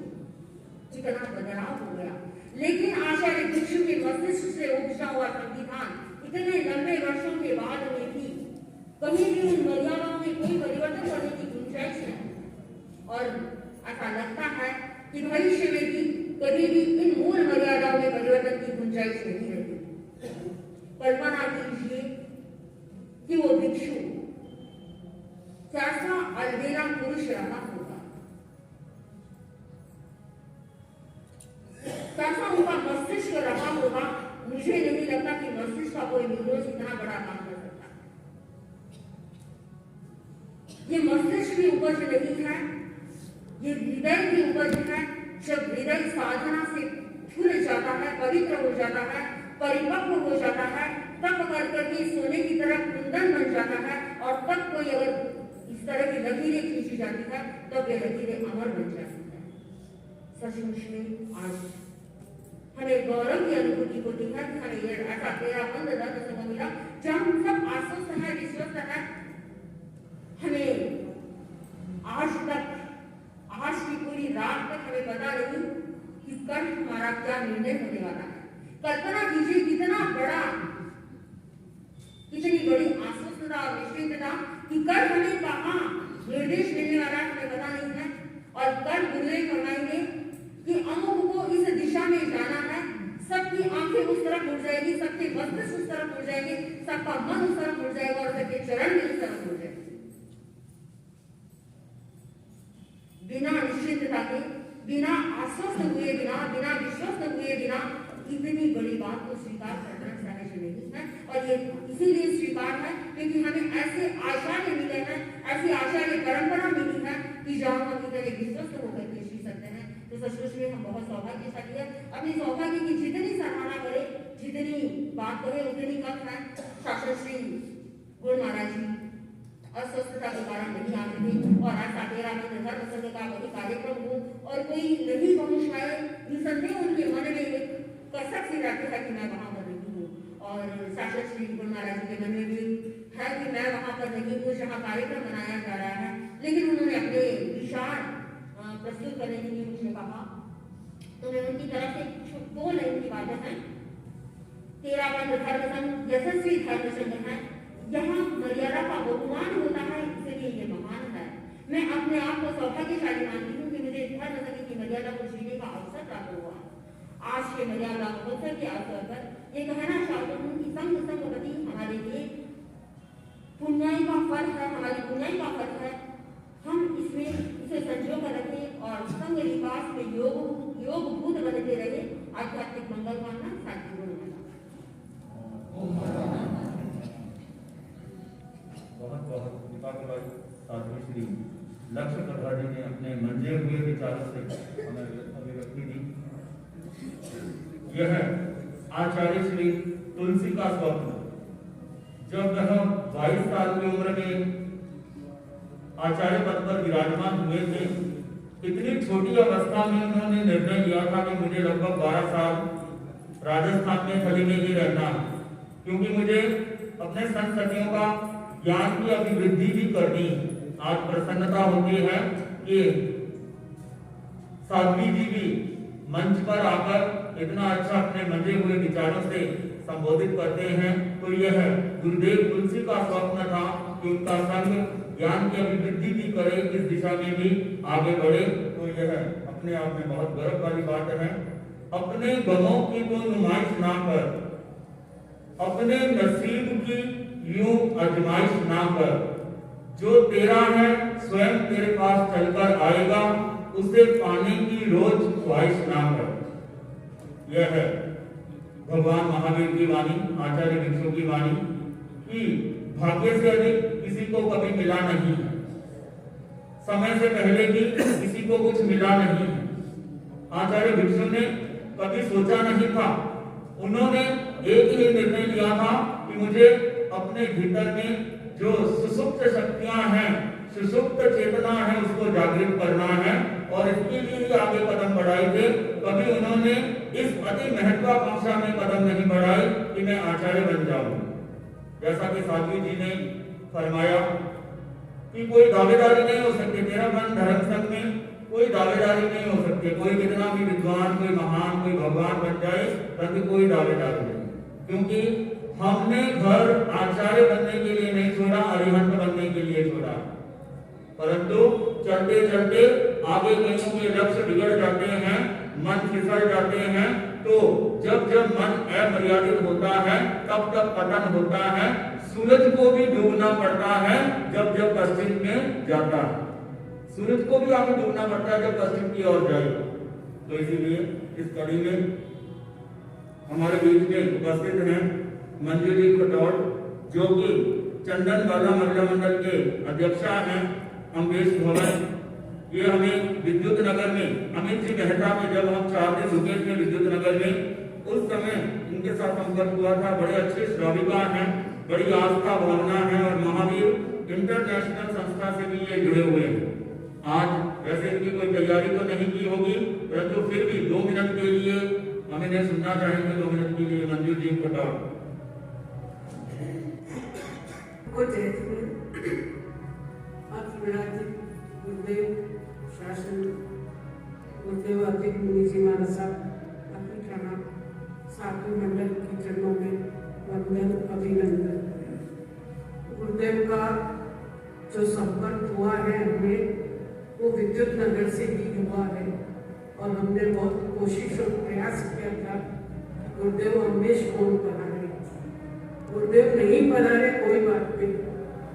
कितना बदलाव हो गया। लेकिन आचार्य भिक्षु के मस्तिष्क से उपजा हुआ संविधान इतने लंबे वर्षों के बाद में भी कभी भी उन मर्यादाओं में कोई परिवर्तन करने की गुंजाइश नहीं। और ऐसा लगता है कि भविष्य में भी कभी भी इन मूल मर्यादाओं में परिवर्तन की गुंजाइश नहीं रहती। कल्पना कीजिए कि वो भिक्षु कैसा अलबेला पुरुष रहा होगा, कैसा उनका मस्तिष्क रहा होगा। मुझे नहीं लगता कि मस्तिष्क का कोई निर्दोष इतना बड़ा काम कर सकता। ये मस्तिष्क की उपज नहीं है, ये हृदय की उपज है। जब हृदय साधना से खुल जाता है, पवित्र हो जाता है, परिपक्व हो जाता है, तब करके सोने की तरह कुंदन बन जाता है। और तब कोई अगर इस तरह की लकीरें खींची जाती है तब ये लकीरें अमर बन जाती है। सचमुच में आज हमें गौरव की अनुभूति होती है कि हमें ये ऐसा 13 बंद धर्म संघ मिला जहाँ हम सब आश्वस्त है, विश्वस्त है। हमें आज तक, आज की पूरी रात तक हमें पता नहीं कि कल हमारा क्या निर्णय होने वाला है। कल्पना कीजिए कितना बड़ा, कितनी बड़ी आश्वस्तता और निश्चितता कि कल हमें कहाँ निर्देश मिलने वाला है हमें पता नहीं है। और कल गुरुदेव फरमाएंगे कि अमुक को इस दिशा में जाना है। सबकी आंखें उस तरफ मुड़ जाएगी, सबके मस्तिष्क उस तरफ मुड़ जाएंगे, सबका मन उस तरफ मुड़ जाएगा और सबके चरण भी उस तरफ मुड़ जाएंगे। बिना निश्चितता के, बिना आश्वस्त हुए बिना, बिना विश्वस्त हुए बिना इतनी बड़ी बात को स्वीकार करना सहज नहीं है। और ये इसीलिए स्वीकार है क्योंकि हमें ऐसे आचार्य मिले हैं, ऐसी आचार्य परंपरा मिली है कि जहाँ हम इतने विश्वस्त होकर के जी सकते हैं। तो सचमुच में हम बहुत सौभाग्यशाली है। अपनी सौभाग्य की जितनी सराहना करे, जितनी बात करे उतनी कम है। शास्त्र श्री गुरु महाराज जी अस्वस्थता के कारण नहीं आते थे और ऐसा 13 बंद धर्म संघ का कोई कार्यक्रम हो और कोई नहीं पहुंच पाए, निसंदेह उनके मन में एक कसक सी रहती है कि मैं वहां पर नहीं हूँ। और साक्षात श्री गुरु महाराज जी के मन में भी है कि मैं वहां पर नहीं हूँ, जहाँ कार्यक्रम मनाया जा रहा है। लेकिन उन्होंने अपने विचार प्रस्तुत करने के लिए मुझे कहा, तो मैं उनकी तरफ से 2 लाइन की बातें हैं। 13 पंथ धर्म संघ यशस्वी धर्म संघ है, यहाँ मर्यादा का बहुमान होता है, इसलिए ये महान है। मैं अपने आप को सौभाग्यशाली मानती हूँ कि मुझे धर्म संघ की मर्यादा को जीने का अवसर प्राप्त हुआ। आज के मर्यादा महोत्सव के अवसर पर ये कहना चाहती हूँ कि संघ संगति हमारे लिए पुण्याई का फल है, हमारी पुण्याई का फल है। हम इसे संजो कर रखें और संघ विकास में योग भूत बनते रहे। आध्यात्मिक मंगल कामना, शांति गुरु बहुत साध्वी श्री लक्ष्य प्रभा जी ने अपने मंजे हुए विचारों से हमें अभिव्यक्ति दी। यह आचार्य श्री तुलसी का स्वप्न, जब वह 22 साल की उम्र में आचार्य पद पर विराजमान हुए थे, इतनी छोटी अवस्था में उन्होंने निर्णय लिया था कि मुझे लगभग 12 साल राजस्थान में थली में ही रहना है, क्योंकि मुझे अपने संततियों का ज्ञान की अभिवृद्धि भी करनी। आज प्रसन्नता होती है कि साध्वी जी भी मंच पर आकर इतना अच्छा अपने मंजे हुए विचारों से संबोधित करते हैं। तो यह गुरुदेव तुलसी का स्वप्न था कि उनका संघ ज्ञान की अभिवृद्धि भी करे, इस दिशा में भी आगे बढ़े। तो यह अपने आप में बहुत गर्व वाली बात है। अपने गमों की तो नुमाइश ना कर, अपने नसीब की यूं आजमाइश ना कर, जो तेरा है स्वयं तेरे पास चलकर आएगा, उसे पाने की रोज ख्वाहिश ना कर। यह है भगवान महावीर की वाणी, आचार्य भिक्षु की वाणी कि भाग्य से अधिक किसी को कभी मिला नहीं है, समय से पहले भी किसी को कुछ मिला नहीं है। आचार्य भिक्षु ने कभी सोचा नहीं था, उन्होंने एक ही निर्णय लिया था कि मुझे अपने भीतर में जो सुसुप्त शक्तियां हैं, सुसुप्त चेतना है, उसको जागृत करना है और इसके लिए ही आगे कदम बढ़ाए थे। कभी उन्होंने इस अति महत्वाकांक्षा में कदम नहीं बढ़ाई कि मैं आचार्य बन जाऊं। जैसा कि साध्वी जी ने फरमाया कि कोई दावेदारी नहीं हो सकती, 13 पंथ धर्म संघ में कोई दावेदारी नहीं हो सकती। कोई कितना भी विद्वान, कोई महान, कोई भगवान बन जाए, परंतु कोई दावेदारी नहीं, क्योंकि हमने घर आचार्य बनने के लिए नहीं छोड़ा, अरिहंत बनने के लिए छोड़ा। परंतु चलते चलते आगे कईयों के लक्ष्य बिगड़ जाते हैं, मन फिसल जाते हैं। तो जब जब मन अमर्यादित होता है, तब तब पतन होता है। सूरज को भी डूबना पड़ता है जब जब पश्चिम में जाता है, सूरज को भी आगे डूबना पड़ता है जब पश्चिम की ओर जाए। तो इसीलिए इस कड़ी में हमारे बीच में उपस्थित हैं मंजू जी खटौड़, जो कि चंदन बाला महिला मंडल के अध्यक्षा हैं, अम्बेश भवन। ये हमें विद्युत नगर में अमित जी मेहता में जब हम 4 दिन रुके थे विद्युत नगर में, उस समय इनके साथ संपर्क हुआ था। बड़े अच्छे श्राविका हैं, बड़ी आस्था भावना है और महावीर इंटरनेशनल संस्था से भी ये जुड़े हुए हैं। आज वैसे इनकी कोई तैयारी तो नहीं की होगी, परंतु फिर भी 2 मिनट के लिए हम इन्हें सुनना चाहेंगे। 2 मिनट के लिए मंजू जी खटौड़। गुरुदेव शासन, गुरुदेव अतिक मुनि जी महाराज साहब अपनी प्रणाम, साधु मंडल के चरणों में वंदन अभिनंदन। गुरुदेव का जो संपर्क हुआ है हमें, वो विद्युत नगर से ही हुआ है और हमने बहुत कोशिश और प्रयास किया था गुरुदेव हमेश कौन पधारे। गुरुदेव नहीं पधारे कोई बात नहीं,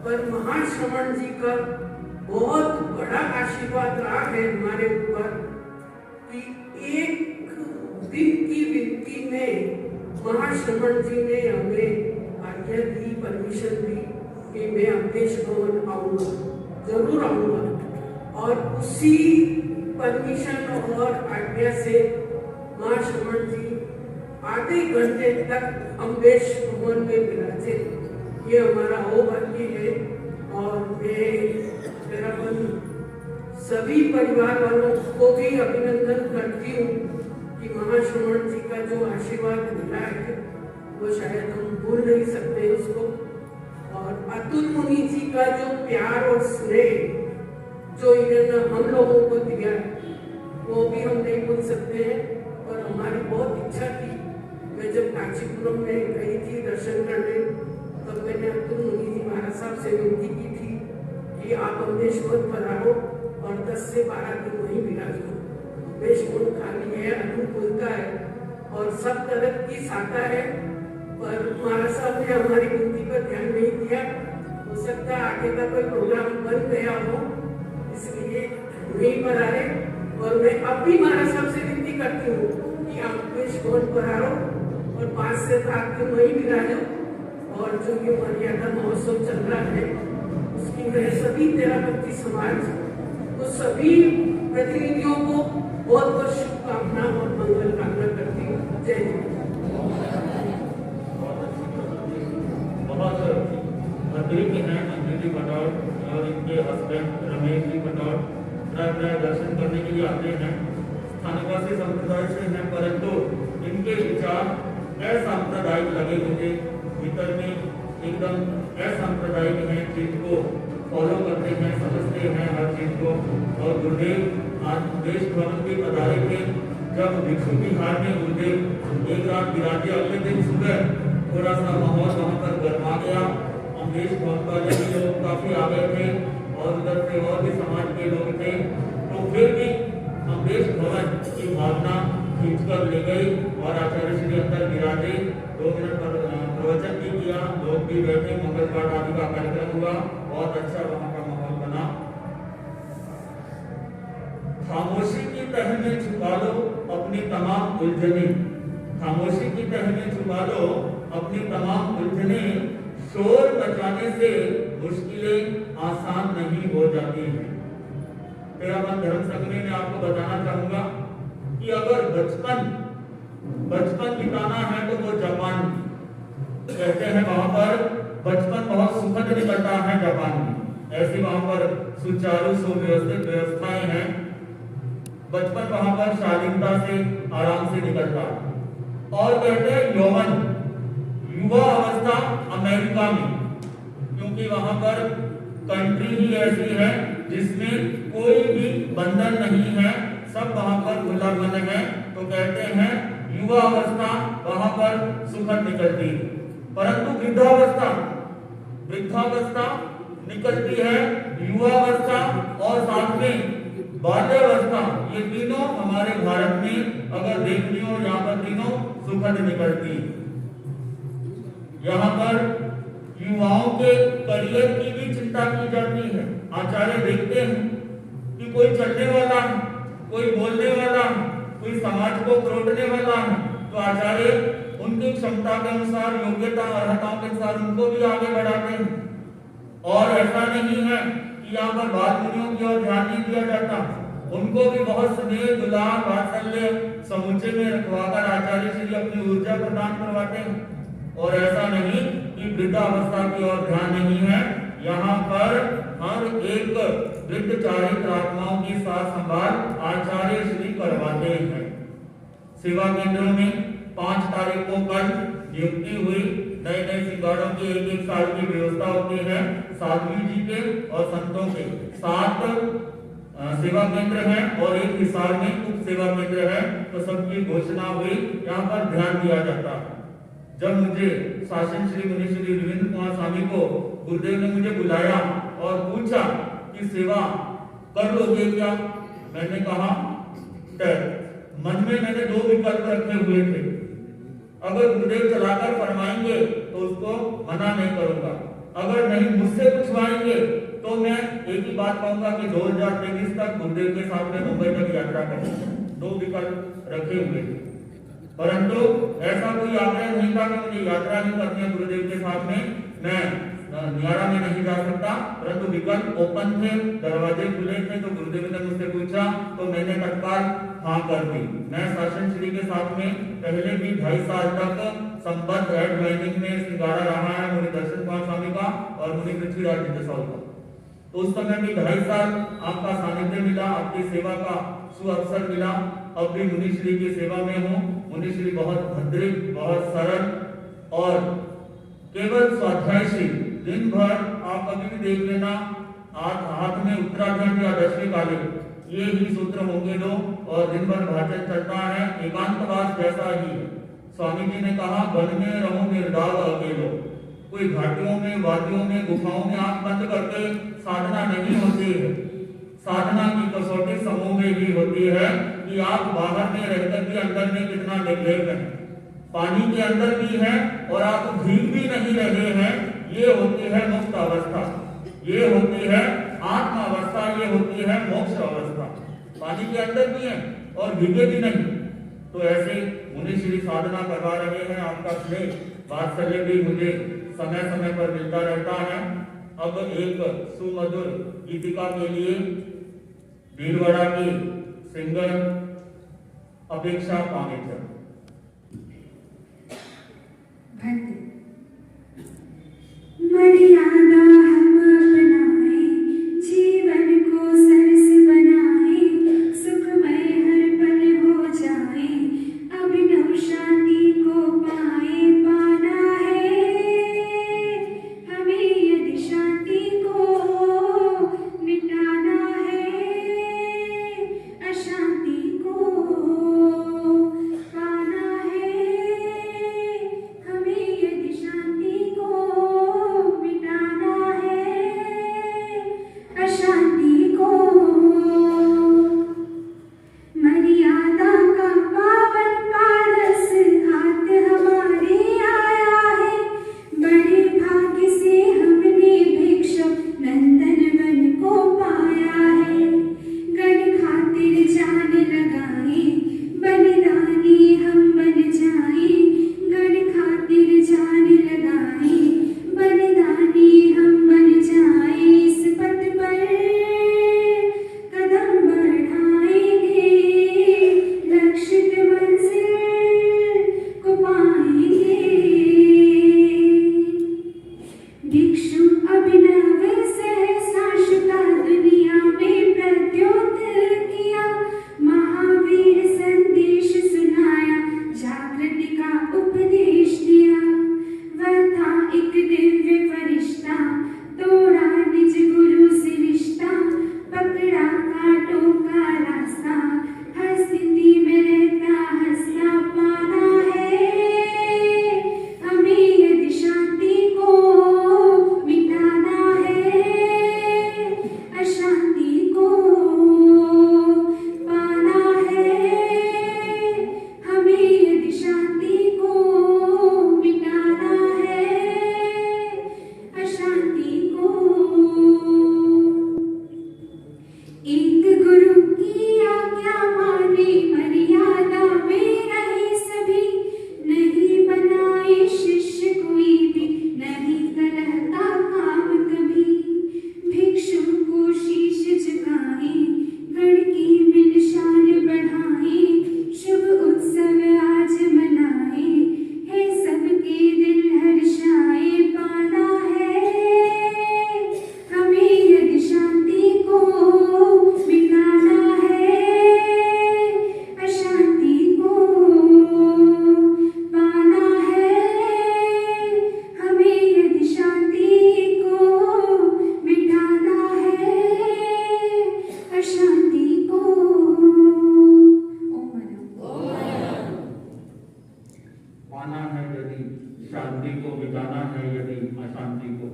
पर महाश्रवण जी का बहुत बड़ा आशीर्वाद रहा है हमारे ऊपर कि एक दिन की विनती में महाश्रवण जी ने हमें आज्ञा दी, परमिशन दी कि मैं अम्बेश भवन आऊंगा, जरूर आऊंगा। और उसी परमिशन और आज्ञा से महाश्रवण जी आधे घंटे तक अम्बेश भवन में विराजे। ये हमारा सौभाग्य है और मैं सभी परिवार वालों को भी अभिनंदन करती हूँ कि महाश्रवण जी का जो आशीर्वाद मिला है वो शायद हम भूल नहीं सकते उसको। और अतुल मुनि जी का जो प्यार और स्नेह जो इन्होंने हम लोगों को दिया वो भी हम नहीं भूल सकते हैं। और हमारी बहुत इच्छा थी, मैं जब कांचीपुरम में गई थी दर्शन करने तब मैंने अतुल मुनि जी महाराज साहब से विनती की थी कि आप अम्बेशवन पधारो और 10 से 12 दिन वहीं विराजो। अम्बेशवन खाली है, अनुकूलता है और सब तरह की शाखा है, पर महाराज साहब ने हमारी विनती पर ध्यान नहीं दिया। हो सकता है आगे का कोई प्रोग्राम बन गया हो, इसलिए नहीं पधारे। और मैं अब भी महाराज साहब से विनती करती हूँ कि आप अम्बेशवन पधारो और 5 से 7 दिन वहीं विराजो। और जो ये मर्यादा महोत्सव चल रहा है उसकी मैं सभी तेरा भक्ति समाज तो सभी प्रतिनिधियों को बहुत बहुत शुभकामना और मंगल कामना करती हूँ। जय हिंद। बहुत अतिरिक्त हैं अंजलि जी पटौड़ और इनके हस्बैंड रमेश जी पटौड़ प्राय दर्शन करने के लिए आते हैं। स्थानीयवासी संप्रदाय से हैं, परंतु इनके विचार असांप्रदायिक लगे मुझे। भीतर में एकदम असांप्रदायिक हैं, चीज को फॉलो करते हैं, समझते हैं हर चीज को। और गुरुदेव आज देश भवन के पधारे थे, जब भिक्षु बिहार में गुरुदेव एक रात विराजे, अगले दिन सुबह थोड़ा सा माहौल वहाँ पर गर्मा गया। अम्बेश भवन वाले भी लोग काफी आ गए थे और उधर से और भी समाज के लोग थे, तो फिर भी अम्बेश भवन की भावना खींचकर ले गई और आचार्य श्री अंदर विराजे। 2 मिनट पर प्रवचन भी किया, लोग भी बैठे, मंगल पाठ आदि का कार्यक्रम हुआ, बहुत अच्छा वहाँ का माहौल बना। खामोशी की तह में छुपा लो अपनी तमाम उलझने, खामोशी की तह में छुपा लो अपनी तमाम उलझने, शोर मचाने से मुश्किलें आसान नहीं हो जाती हैं। तेरा मन धर्म संघ में मैं आपको बताना चाहूंगा कि अगर बचपन बिताना है तो वो जापान कहते हैं, वहां पर बचपन बहुत सुखद निकलता है जापान में। ऐसी वहां पर सुचारू सुव्यवस्थित व्यवस्थाएं हैं, बचपन वहां पर शालीनता से आराम से निकलता है। और कहते हैं यौवन युवा अवस्था अमेरिका में, क्योंकि वहां पर कंट्री ही ऐसी है जिसमें कोई भी बंधन नहीं है, सब वहां पर खुला मन है। तो कहते हैं युवा अवस्था वहां पर सुखद निकलती है, परंतु वृद्धावस्था निकलती है, युवावस्था और साथ में बाल्यावस्था, ये तीनों हमारे भारत में अगर देखनी हो यहाँ पर तीनों सुखद निकलती है। यहाँ पर युवाओं के करियर की भी चिंता की जाती है। आचार्य देखते हैं कि कोई चलने वाला है, कोई बोलने वाला है, कोई समाज को प्रोटने वाला है, तो आचार्य उनकी क्षमता के अनुसार, योग्यता अर्हताओं के अनुसार उनको भी आगे बढ़ाते हैं। और ऐसा नहीं है कि यहाँ पर बाल मुनियों की ओर ध्यान नहीं दिया जाता, उनको भी बहुत स्नेह दुलार वात्सल्य समूचे में रखवाकर आचार्य श्री अपनी ऊर्जा प्रदान करवाते हैं। और ऐसा नहीं कि वृद्धावस्था की ओर ध्यान नहीं है, यहाँ पर हर एक वृद्ध चारित्र आत्माओं की साथ संभाल आचार्य श्री करवाते हैं। सेवा केंद्रों में 5 तारीख को कल नियुक्ति हुई, नए नए सिंगाड़ों की 1-1 साल की व्यवस्था होती है। साध्वी जी के और संतों के 7 सेवा केंद्र हैं और 1 हिसार में उप सेवा केंद्र है, तो सबकी घोषणा हुई, यहाँ पर ध्यान दिया जाता है। जब मुझे शासन श्री मुनि श्री रविंद्र कुमार स्वामी को गुरुदेव ने मुझे बुलाया और पूछा कि सेवा कर लोगे क्या, मैंने कहा मन में मैंने 2 विकल्प रखे हुए थे। अगर गुरुदेव चलाकर फरमाएंगे तो उसको मना नहीं करूंगा, अगर नहीं मुझसे पूछवाएंगे तो मैं एक ही बात कहूंगा कि 2023 तक गुरुदेव के साथ में मुंबई तक यात्रा करूंगा। 2 विकल्प रखे हुए थे, परंतु ऐसा कोई आग्रह नहीं था कि मुझे यात्रा नहीं करनी है गुरुदेव के साथ में, मैं नियारा में नहीं जा सकता, परंतु विकल्प ओपन थे, दरवाजे खुले थे। तो गुरुदेव ने मुझसे पूछा तो मैंने तत्काल हाँ कर दी। मैं शासन श्री के साथ में पहले भी 2.5 साल तक संबद्ध हेड ज्वाइनिंग में सिंगाड़ा रहा है, मुनि दर्शन कुमार स्वामी का और मुनि पृथ्वीराज जितेश्वर का। तो उस समय भी 2.5 साल आपका सानिध्य मिला, आपकी सेवा का सुअवसर मिला। अब भी मुनिश्री की सेवा में हूँ। मुनिश्री बहुत भद्रिक, बहुत सरल और केवल स्वाध्यायशील। दिन भर आप कभी भी देख लेना, हाथ में उत्तराखंड या दशमी काले ये ही सूत्र होंगे लो और दिन भर भाषण चलता है। एकांतवास जैसा ही है। स्वामी जी ने कहा, वन में रहो निर्दाव अकेलो। कोई घाटियों में, वादियों में, गुफाओं में आंख बंद करके साधना नहीं होती है। साधना की कसौटी समूह में ही होती है कि आप बाहर में रहकर भी अंदर में कितना निर्लेप है। पानी के अंदर भी है और आप भीग भी नहीं रहे हैं। ये होती है मुक्त अवस्था, ये होती है आत्म अवस्था, ये होती है मोक्ष अवस्था। पानी के अंदर भी है और भीगे भी नहीं। तो ऐसे मुनिश्री साधना करवा रहे हैं। आपका स्नेह वात्सल्य भी मुझे समय समय पर मिलता रहता है। अब एक सुमधुर गीतिका के लिए भीलवाड़ा की सिंगर अपेक्षा पामेकर। मर्यादा हम अपनाए, जीवन को सरस बनाए, सुखमय हर पल हो जाए, अभिनव शांति को पाए पाना है हमें। यदि शांति को मिटाना है, अशांति को पाना है हमें। यदि शांति को मिटाना है, अशांति को। मर्यादा का पावन पारस हाथ हमारे आया है। बड़े भाग्य से हमने भिक्षु नंदन वन को पाया है। गण खातिर जान लगाए, बलिदानी हम बन जाए। गण खातिर जान लगाए, बलिदानी हम बन जाए। इस पथ पर कदम बढ़ाएंगे, लक्षित मंजिल को पाएंगे। भिक्षु अभिनव सहसा शुका दुनिया में प्रद्योत किया। महावीर संदेश सुनाया, जागृति का उपदेश दिया। वह था एक दिव्य फरिश्ता, तोड़ा निज गुरु से रिश्ता। पकड़ा कांटों का रास्ता, हर स्थिति में रहता हंसता। पाना है हमें यदि शांति को मिटाना है, अशांति को पाना है हमें। यदि शांति को मिटाना है, अशांति को। एक गुरु की आज्ञा माने, मर्यादा में रहे सभी। नहीं बनाए शिष्य कोई भी, नहीं कलह का काम कभी। भिक्षु को शीश झुकाए, गण की मिलशान बढ़ाए। शुभ उत्सव आज मनाए, हे सबके दिल हर्षाए। पाना है हमें यदि शांति को मिटाना है, अशांति को पाना है हमें। यदि शांति को मिटाना है, अशांति को। ओम नमः। पाना है यदि शांति को, मिटाना है यदि अशांति को।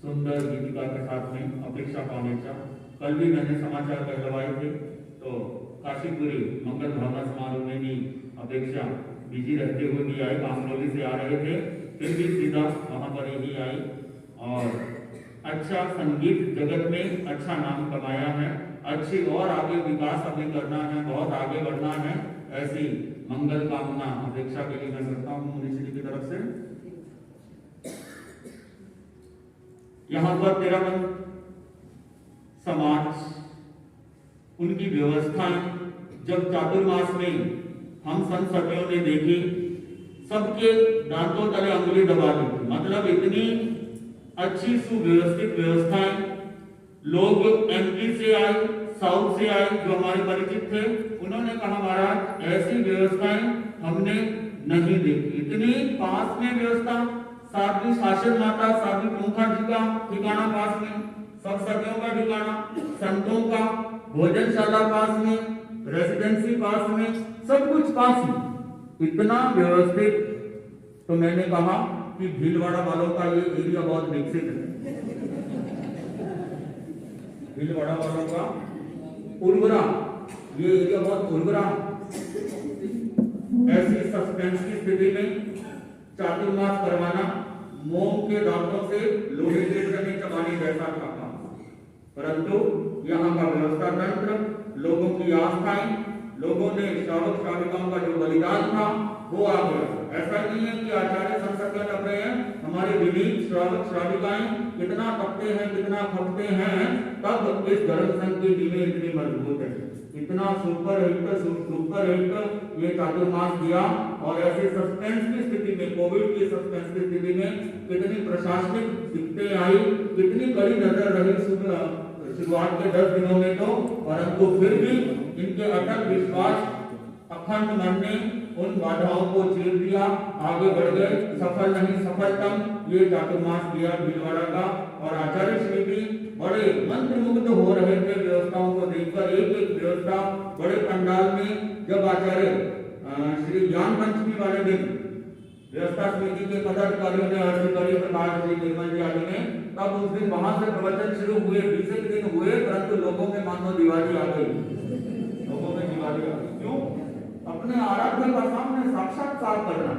सुंदर गीतिका के साथ में अपेक्षा पामेचा। कल भी मैंने समाचार कहलवाए थे, तो काशीपुरी मंगल भावना समारोह में भी अपेक्षा बिजी रहते हुए भी आई। कामरोली से आ रहे थे, फिर भी सीधा वहां पर ही आई और अच्छा संगीत जगत में अच्छा नाम कमाया है। अच्छी और आगे विकास हमें करना है, बहुत आगे बढ़ना है। ऐसी मंगल कामना अपेक्षा के लिए मैं करता हूँ मुनिश्री की तरफ से। यहाँ पर तेरावन समाज, उनकी व्यवस्थाएं जब चातुर्मास में हम संत सखियों ने देखी, सबके दांतों तले अंगुली दबा दी। मतलब इतनी अच्छी सुव्यवस्थित व्यवस्थाएं। लोग एमपी से आए, साउथ से आए जो हमारे परिचित थे, उन्होंने कहा महाराज ऐसी व्यवस्थाएं हमने नहीं देखी, इतनी पास में व्यवस्था, साध्वी शासन माता साध्वी प्रमुखा जी का ठिकाना पास में, सत्संगियों का ठिकाना, संतों का भोजनशाला पास में, रेसिडेंसी पास में, सब कुछ पास में, इतना व्यवस्थित। तो मैंने कहा कि भीलवाड़ा वालों का ये एरिया बहुत विकसित है, भीलवाड़ा वालों का उर्वरा, ये एरिया बहुत उर्वरा। ऐसी सस्पेंस की स्थिति में चातुर्मास करवाना मोम के दांतों से लोहे के चने चबाने जैसा था, परंतु यहाँ का व्यवस्था तंत्र, लोगों की आस्थाएं, लोगों ने श्रावक श्राविकाओं का जो बलिदान था वो आ गया। ऐसा नहीं है कि आचार्य संसद में लग रहे हैं, हमारे विनीत श्रावक श्राविकाएं कितना तपते हैं, कितना खपते हैं, तब इस धर्म संघ की नींवें इतनी मजबूत है, इतना सुपर हिट ये चातुर्मास दिया। और ऐसे सस्पेंस की स्थिति में, कोविड की सस्पेंस की स्थिति में कितनी प्रशासनिक दिक्कतें आई, कितनी कड़ी नजर रही शुरुआत के 10 दिनों में तो, परंतु फिर भी इनके अटल विश्वास, अखंड मन ने उन बाधाओं को चीर दिया, आगे बढ़ गए, सफल नहीं सफलतम ये चातुर्मास दिया भीलवाड़ा का। और आचार्य श्री भी बड़े मंत्रमुग्ध हो रहे थे व्यवस्थाओं को देखकर, एक एक व्यवस्था बड़े पंडाल में। जब आचार्य श्री ज्ञान पंचमी वाले दिन व्यवस्था समिति के पदाधिकारियों ने अर्जी करी, प्रकाश जी, निर्मल जी आदि ने, तब उस दिन वहां से प्रवचन शुरू हुए, 20 दिन हुए, परंतु लोगों में मानो दिवाली आ गई, लोगों में दिवाली आ गई। क्यों? अपने आराध्य का सामने साक्षात्कार करना।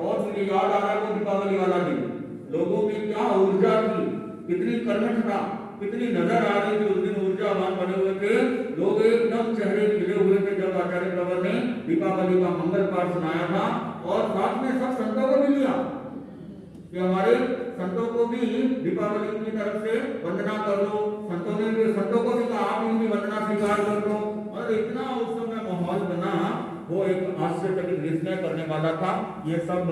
और मुझे याद आ रहा है वो दीपावली वाला दिन, लोगों में क्या ऊर्जा थी, कितनी कर्मठता, कितनी नजर आ रही थी, उस दिन ऊर्जावान बने हुए थे लोग, एकदम चेहरे खिले हुए थे जब आचार्य प्रवर ने दीपावली का मंगल पाठ सुनाया था। और साथ में सब संतों को भी लिया कि हमारे संतों को भी दीपावली की तरफ से वंदना कर लो, संतों को भी कहा आप इनकी वंदना स्वीकार कर लो। और इतना उस समय माहौल बना, वो एक आश्चर्यचकित विस्मय करने वाला था। ये सब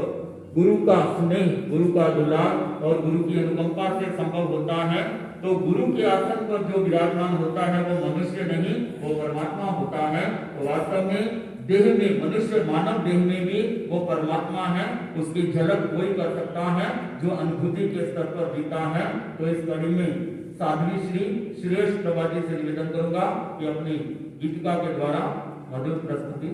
गुरु का स्नेह, गुरु का दुलार और गुरु की अनुकंपा से संभव होता है। तो गुरु के आसन पर जो विराजमान होता है वो मनुष्य नहीं, वो परमात्मा होता है। तो वास्तव में देह में, मनुष्य मानव देह में भी वो परमात्मा है, उसकी झलक कोई कर सकता है जो अनुभूति के स्तर पर जीता है। तो इस कड़ी में साध्वी श्री श्रेष्ठ प्रभाजी से निवेदन करूंगा कि अपनी गीतिका के द्वारा मधुर प्रस्तुति।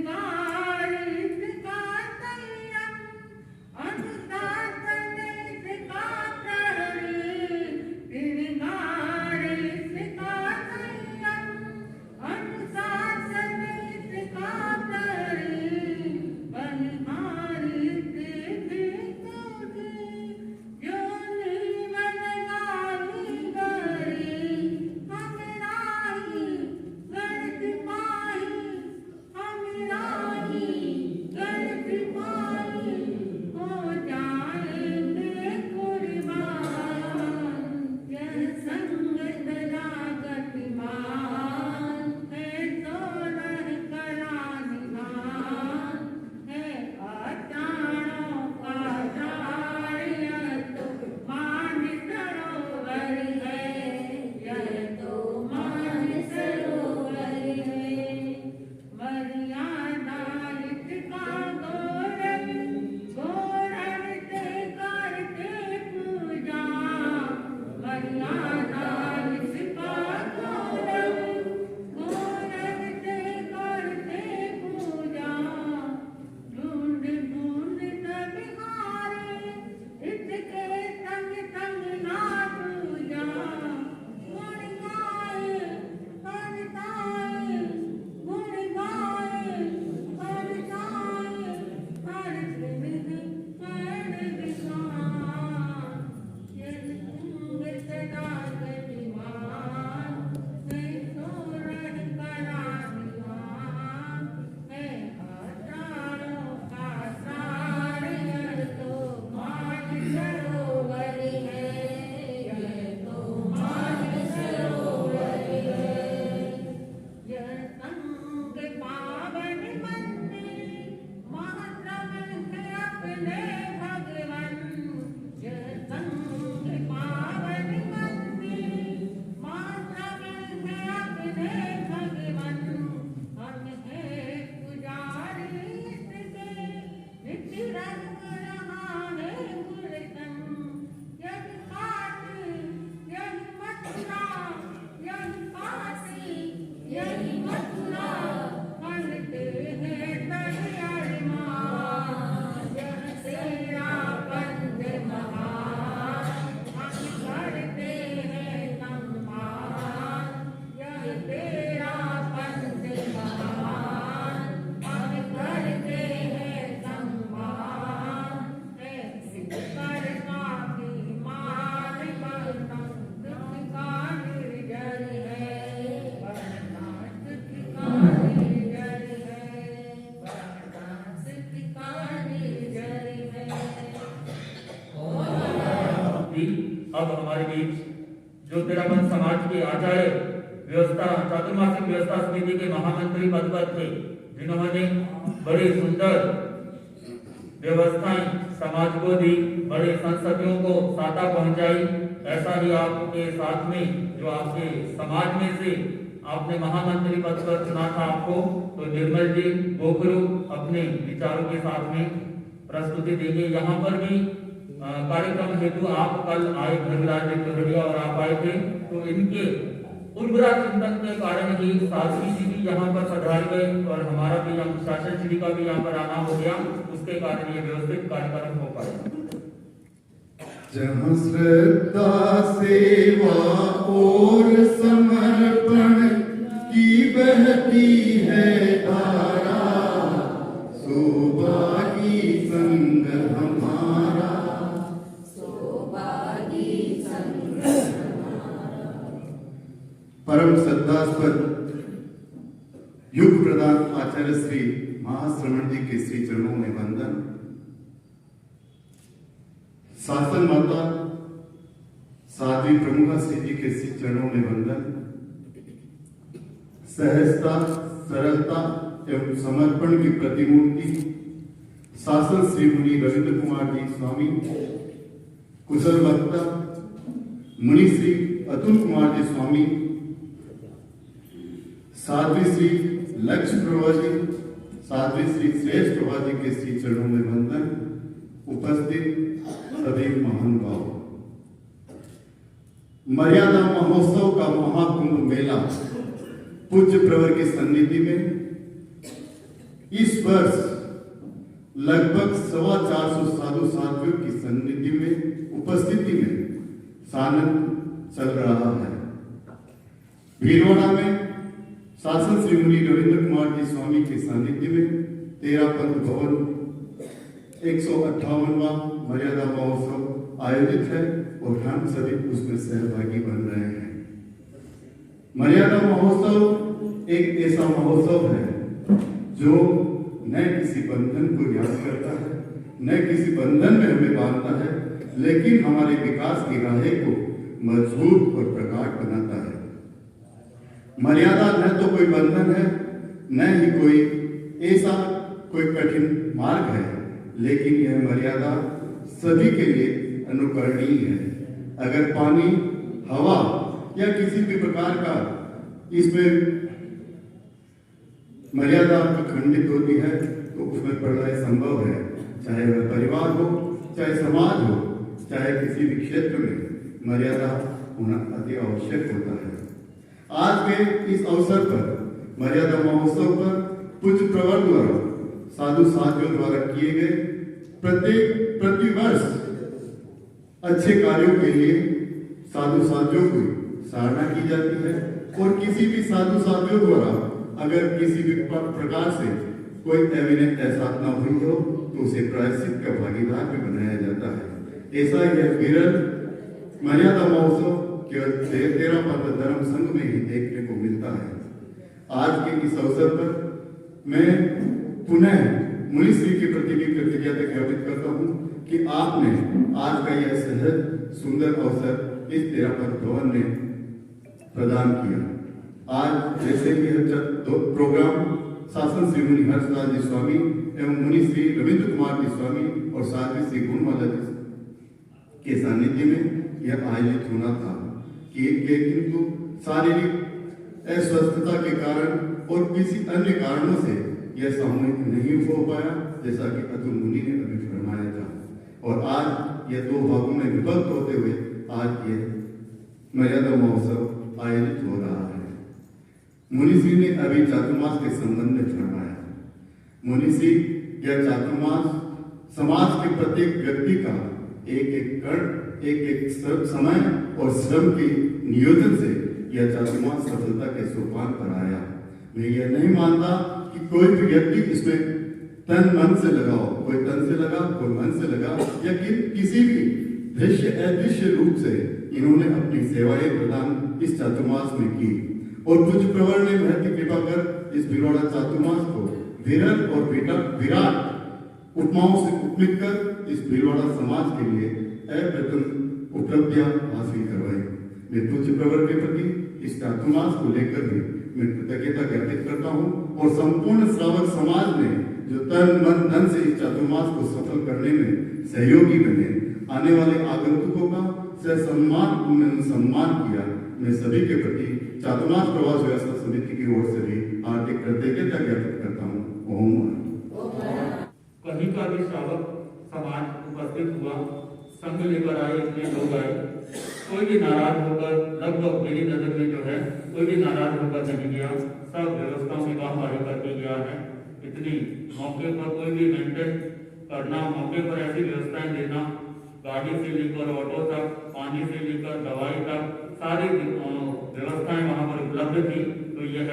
Bye. स्मृति अब हमारे बीच जो तेरापंथ समाज के आचार्य व्यवस्था चातुर्मासिक व्यवस्था समिति के महामंत्री पद पर थे, जिन्होंने बड़ी सुंदर व्यवस्थाएं समाज को दी, बड़े संसदियों को साता पहुंचाई। ऐसा ही आपके साथ में जो आपके समाज में से आपने महामंत्री पद पर चुना था आपको, तो निर्मल जी गोखरू अपने विचारों के साथ में प्रस्तुति देंगे। यहाँ पर भी कार्यक्रम हेतु आप कल आए, भरविलास जी चौरड़िया और आप आए थे, तो इनके उर्वरा चिंतन के कारण ही साध्वी जी भी यहाँ पर पधार गए और हमारा भी यहाँ शासन श्री का भी यहाँ पर आना हो गया, उसके कारण ये व्यवस्थित कार्यक्रम हो पाया। जहाँ श्रद्धा सेवा और समर्पण की बहती है धारा, सौभागी संग हमारा, सौभागी संग हमारा। परम श्रद्धास्पद युग प्रधान आचार्य श्री महाश्रमण जी के श्री चरणों में वंदन। शासन माता साध्वी प्रमुखा श्री जी के श्री चरणों में वंदन। सहजता, सरलता एवं समर्पण की प्रतिमूर्ति शासन श्री मुनि रविंद्र कुमार जी स्वामी, कुशल वक्ता मुनि श्री अतुल कुमार जी स्वामी, साध्वी श्री लक्ष्य प्रभा जी, साध्वी श्री श्रेष्ठ प्रभा जी के श्री चरणों में वंदन। उपस्थित सभी महानुभाव, मर्यादा महोत्सव का महाकुंभ मेला पूज्य प्रवर की सन्निधि में इस वर्ष लगभग 425 साधु साध्वियों की सन्निधि में उपस्थिति में सानंद चल रहा है। भीलवाड़ा में शासन श्री मुनि रविंद्र कुमार जी स्वामी के सानिध्य में तेरापंथ भवन 158वां मर्यादा महोत्सव आयोजित है और हम सभी उसमें सहभागी बन रहे हैं। मर्यादा महोत्सव एक ऐसा महोत्सव है जो न किसी बंधन को याद करता है, न किसी बंधन में हमें बांधता है, लेकिन हमारे विकास की राहें को मजबूत और प्रगाढ़ बनाता है। मर्यादा न तो कोई बंधन है, न ही कोई ऐसा कोई कठिन मार्ग है, लेकिन यह मर्यादा सभी के लिए अनुकरणीय है। अगर पानी, हवा या किसी भी प्रकार का इसमें मर्यादा खंडित होती है तो उसमें प्रलय संभव है, चाहे वह परिवार हो, चाहे समाज हो, चाहे किसी भी क्षेत्र में मर्यादा होना अति आवश्यक होता है। आज के इस अवसर पर मर्यादा महोत्सव पर पूज्य प्रवर द्वारा साधु साध्वियों द्वारा किए गए प्रतिवर्ष अच्छे कार्यों के लिए साधु साध्वियों की सराहना की जाती है और किसी भी साधु साध्वियों द्वारा अगर किसी भी प्रकार से कोई एविडेंस ऐसा न हुई हो तो उसे प्रायश्चित का भागीदार भी बनाया जाता है। ऐसा यह विरल मर्यादा महोत्सव केवल तेरापंथ धर्म संघ में ही देखने को मिलता है। आज के इस अवसर पर मैं पुनः मुनि श्री के प्रति भी कृतज्ञता ज्ञापित करता हूँ कि आपने आज का यह सहज सुंदर अवसर इस तेरापंथ भवन में प्रदान किया। आज जैसे कि प्रोग्राम शासन श्री मुनि हर्षदास जी स्वामी एवं मुनि श्री रविंद्र कुमार जी स्वामी और साध्वी श्री गुणमाला जी के सानिध्य में यह आयोजित होना था किंतु शारीरिक अस्वस्थता के कारण और किसी अन्य कारणों से यह सामूहिक नहीं हो पाया, जैसा कि अतुल मुनि ने अभी फरमाया था। और आज यह दो भागों में विभक्त होते हुए आज ये मर्यादा महोत्सव आयोजित हो रहा है। मुनिश्री ने अभी चातुर्मास के संबंध में फरमाया। मुनिश्री यह चातुर्मास समाज के प्रत्येक व्यक्ति का एक एक कण, एक एक समय और श्रम के नियोजन से यह चातुर्मास सफलता के सोपान पर आया। मैं यह नहीं मानता कि कोई भी व्यक्ति इसमें तन मन से लगाओ, कोई तन से लगा, कोई मन से लगा, या किसी भी दृश्य अदृश्य रूप से इन्होंने अपनी सेवाएं प्रदान इस चातुर्मास में की। और पूज्य प्रवर ने महती कृपा कर इस भीलवाड़ा चातुर्मास को विरल और विराट उपमाओं से उपमित कर इस भीलवाड़ा समाज के लिए अप्रतिम उपलब्धियां हासिल करवाई। मैं तुच्छ प्रवर्ग के प्रति इस चातुर्मास को लेकर भी मैं कृतज्ञता ज्ञापित करता हूँ और संपूर्ण श्रावक समाज ने जो तन मन धन से इस चातुर्मास को सफल करने में सहयोगी बने, आने वाले आगंतुकों का सम्मान उन्होंने सम्मान किया। मैं सभी के प्रति चातुर्मास प्रवास व्यवस्था समिति की ओर से भी हार्दिक कृतज्ञता ज्ञापित करता हूँ। ओम। कहीं का भी श्रावक समाज उपस्थित हुआ, संघ लेकर आए, इतने लोग आए, कोई भी नाराज होकर, लगभग मेरी नजर में जो है कोई भी नाराज होकर नहीं गया। सब व्यवस्थाओं में बाहर करके गया है। इतनी मौके पर कोई भी मेंटेन करना, मौके पर ऐसी व्यवस्थाएं देना, गाड़ी से लेकर ऑटो तक, पानी से लेकर दवाई तक, सारी व्यवस्थाएं वहां पर उपलब्ध थी। तो यह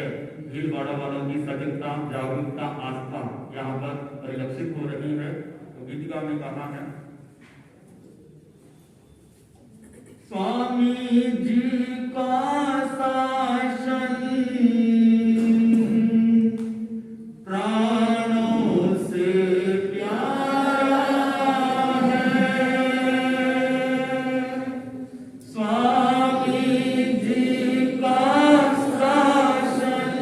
भीलवाड़ा वालों की सजगता, जागरूकता, आस्था यहाँ पर परिलक्षित हो रही है। तो गीतिका में कहा है, स्वामी जी का शासन प्राणों से प्यारा है। स्वामी जी का शासन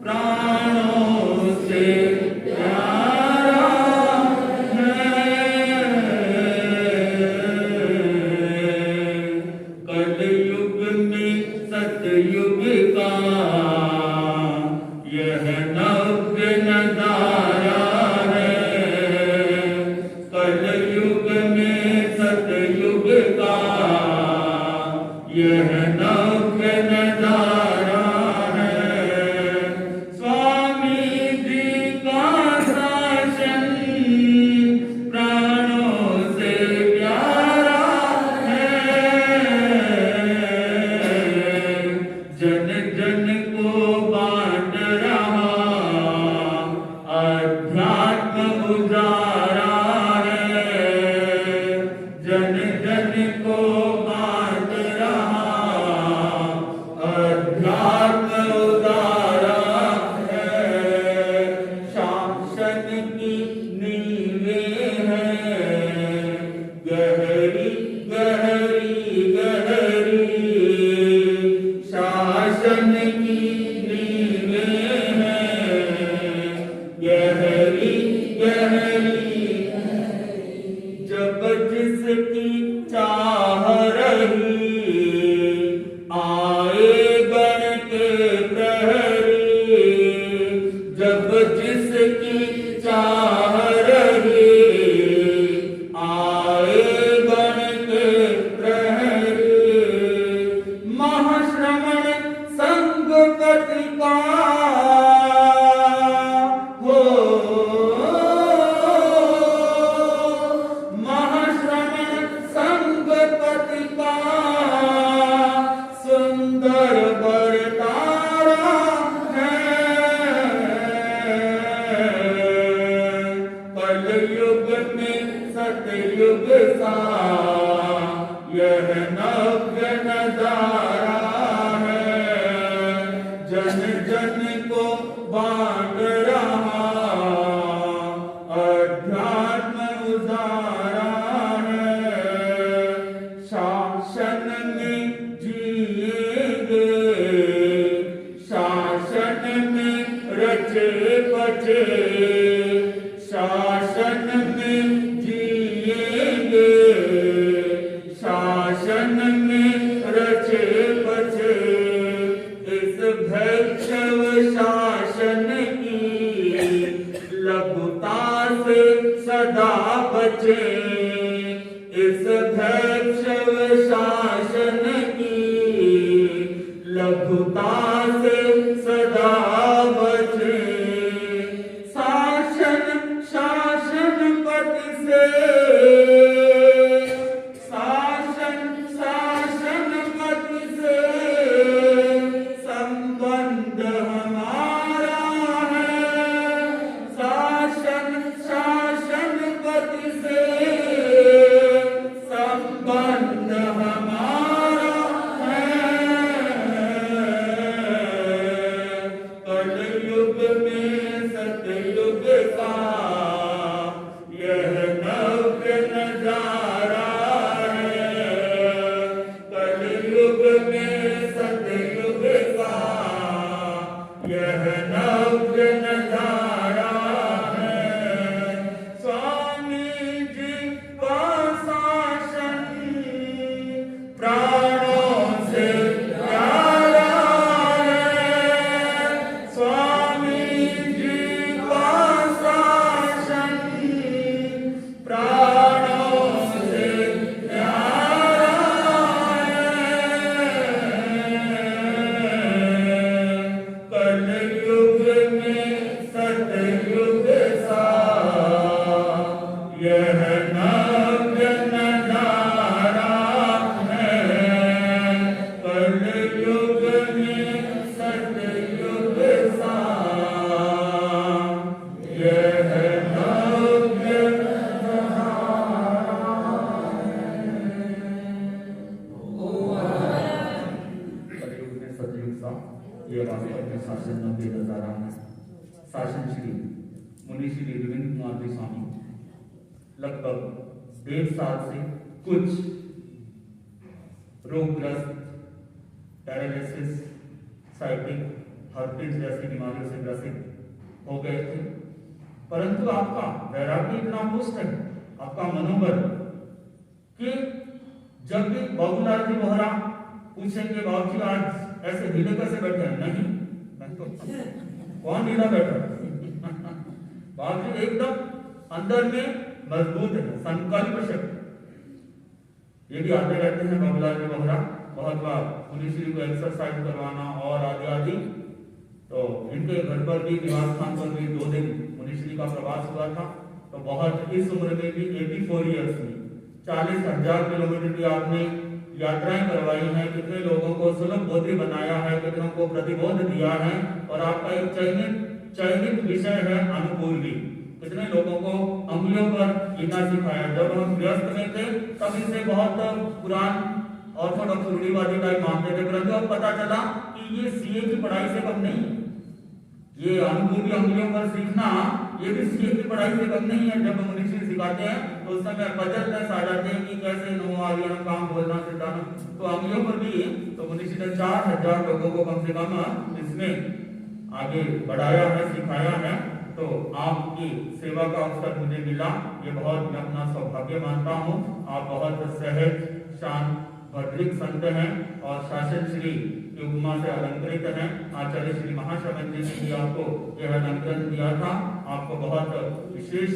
प्राणों से प्यारा है। कलयुग में सतयुग का यह नव्य नजारा है। कलयुग में सतयुग का यह नव्य नजारा है। स्वामी जी का शासन प्राणों से प्यारा है। जन जन को बांट रहा अध्यात्म उजारा है। जन जन को बांट रहा अध्यात्म उजारा है। शासन की नींवें हैं गहरी गहरी गहरी। शासन की नींवें हैं गहरी गहरी। जब जिसकी चाह रही आए गण के प्रहरी। जब जिसकी चाह रही आए गण के प्रहरी। महाश्रमण संग कतिका हो। महाश्रमण संग कतिका सुंदर बरतारा है। कलयुग में सतयुग सा यह नव्य नजारा है। जन जन को बांट रहा अध्यात्म उजारा है। शासन में जिएंगे, शासन में रचे बचे। शासन में जिएंगे, शासन में रचे बचे। इस भैक्षव शासन की लघुता से सदा बचे। इस भैक्षव शासन की लघुता से सदा बचे। शासन शासन पति से, शासन शासन पति से संबंध हमारा है। शासन शासन पति से संबंध हमारा है। कलयुग में सतयुग का यह नव्य यह नव्य नजारा है कलयुग में सतयुग सा। यह नव्य कलयुग में सतयुग सा, ये वास्तव में शासन नव्य नजारा है। शासन श्री मुनि श्री रविंद्र कुमार जी स्वामी लगभग 1.5 साल से कुछ रोगग्रस्त, पैरालिसिस, साइटिक, हर्पिस जैसी बीमारियों से ग्रसित हो गए थे, परंतु आपका वैराग्य इतना पुष्ट है, आपका मनोबल, कि जब भी बाबूलाल जी बोहरा पूछेंगे बाबूजी आज ऐसे ढीले कैसे बैठे हैं, नहीं मैं तो कौन ढीला बैठा बाबूजी एकदम अंदर में मजबूत है, संकल्प शक्ति। ये भी आते रहते हैं बाबूलाल जी बोहरा, बहुत बार मुनि श्री को एक्सरसाइज करवाना और आदि आदि। तो इनके घर पर भी, निवास स्थान पर भी 2 दिन मुनि श्री का प्रवास हुआ था। तो बहुत इस उम्र में भी 84 ईयर्स में 40,000 किलोमीटर की आपने यात्राएं करवाई हैं, कितने लोगों को सुलभ बोधि बनाया है, कितनों को प्रतिबोध दिया है, और आपका एक चयनित विषय है अनुपूर्वी। कितने लोगों को अंगुलियों पर गिनना सिखाया। जब हम व्यस्त में थे तब इसे बहुत पुरान ऑर्थोडॉक्स रूढ़िवादी टाइप मानते थे, परंतु अब पता चला कि ये सीए की पढ़ाई से कम नहीं है। ये अनुपूर्वी अंगुलियों पर सीखना ये भी सीए की पढ़ाई से कम नहीं है। जब मुनि श्री सिखाते हैं तो उस समय पजल तक आ जाते हैं कि कैसे नोआरियन काम बोलना सिखाना। तो अंगुलियों पर भी तो मुनि श्री ने 4,000 लोगों को कम से कम इसमें आगे बढ़ाया है, सिखाया है। तो आपकी सेवा का अवसर मुझे मिला, ये बहुत मैं अपना सौभाग्य मानता हूँ। आप बहुत सहज, शांत, भद्रिक संत हैं और शासन श्री की उपमा से अलंकृत हैं। आचार्य श्री महाश्रवण जी ने भी आपको यह अलंकरण दिया था। आपको बहुत विशेष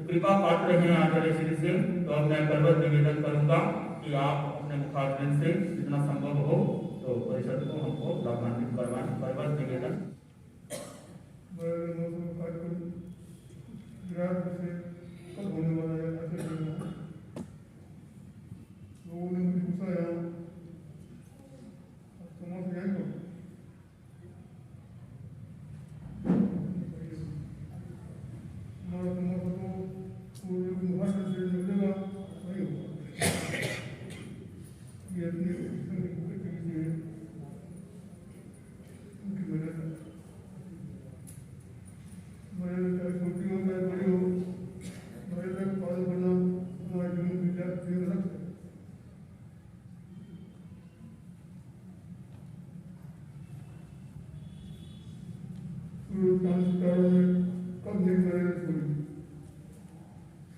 कृपा पात्र हैं आचार्य श्री से। तो अब मैं पर्वत निवेदन करूंगा कि आप अपने मुखाग्रन से जितना संभव हो तो परिषद को हमको लाभान्वित करवाएं। पर्वत निवेदन। कब होने वाला है, ऐसे लोगों ने मुझे पूछा यहाँ समाज से तो हमारा समाज तो मुहावरे से मिलेगा नहीं होगा। ये अपनी लीजिए उनकी मेहनत चाहे छोटी हो चाहे बड़ी हो, मर्यादा का पालन करना हमारे जीवन में रख है। सूर्य सितारों में कब नहीं मर्यादा छोड़ी,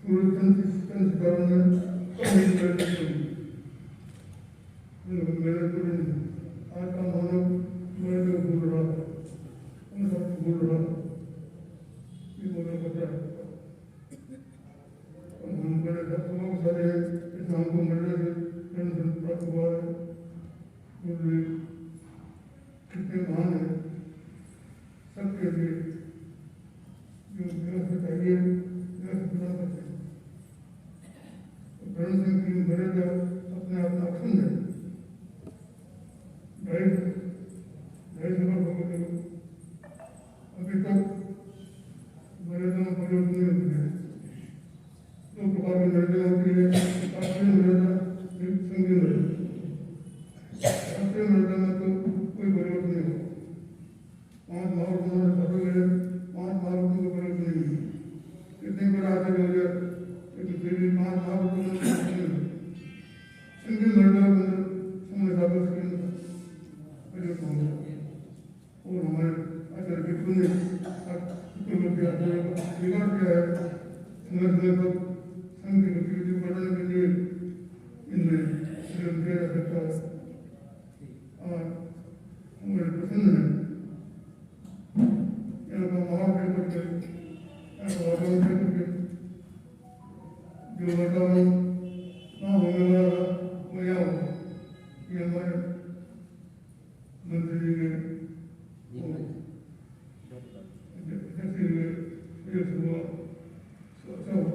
सूर्य चंद्र सितारों में कब नहीं मर्यादा छोड़ी, मेरे को नहीं। आज का मानव मर्यादा को भूल रहा है, उन सबको भूल रहा है। पता है हम बड़े बहुत सारे हमको मर्यादा से प्राप्त हुआ है, कितने महान है सबके लिए जो व्यवस्था चाहिए व्यवस्था प्रदान करते हैं। धर्म सिंह की मर्यादा अपने आप में अखंड है। 2.5 साल अभी तक मर्यादा में परिवर्तन नहीं होती है। 2 प्रकार की मर्यादा होती है, शास्त्रीय मर्यादा, संघीय मर्यादा। शास्त्रीय मर्यादा में तो कोई परिवर्तन नहीं होगा। 5 महापुरुषों ने पकड़ गए, 5 महापुरुषों को परिवर्तन नहीं हुई। कितने बड़ा आचार्य हो गया लेकिन फिर भी 5 महापुरुषों में परिवर्तन नहीं हुआ। संघीय मर्यादा में समय सागर से परिवर्तन हो गया। और हमारे आचार्य बिल्कुल ने स्वीकार किया है। समय समय पर संघ की गतिविधि बढ़ाने के लिए इनमें सहयोग किया जा सकता है और हमारे प्रसन्न है। यहाँ का महापेड़ करके वातावरण करके जो वातावरण ना होने वाला वो यहाँ होगा। ये हमारे मंत्री जी ने जैसे हुए अच्छा हुआ।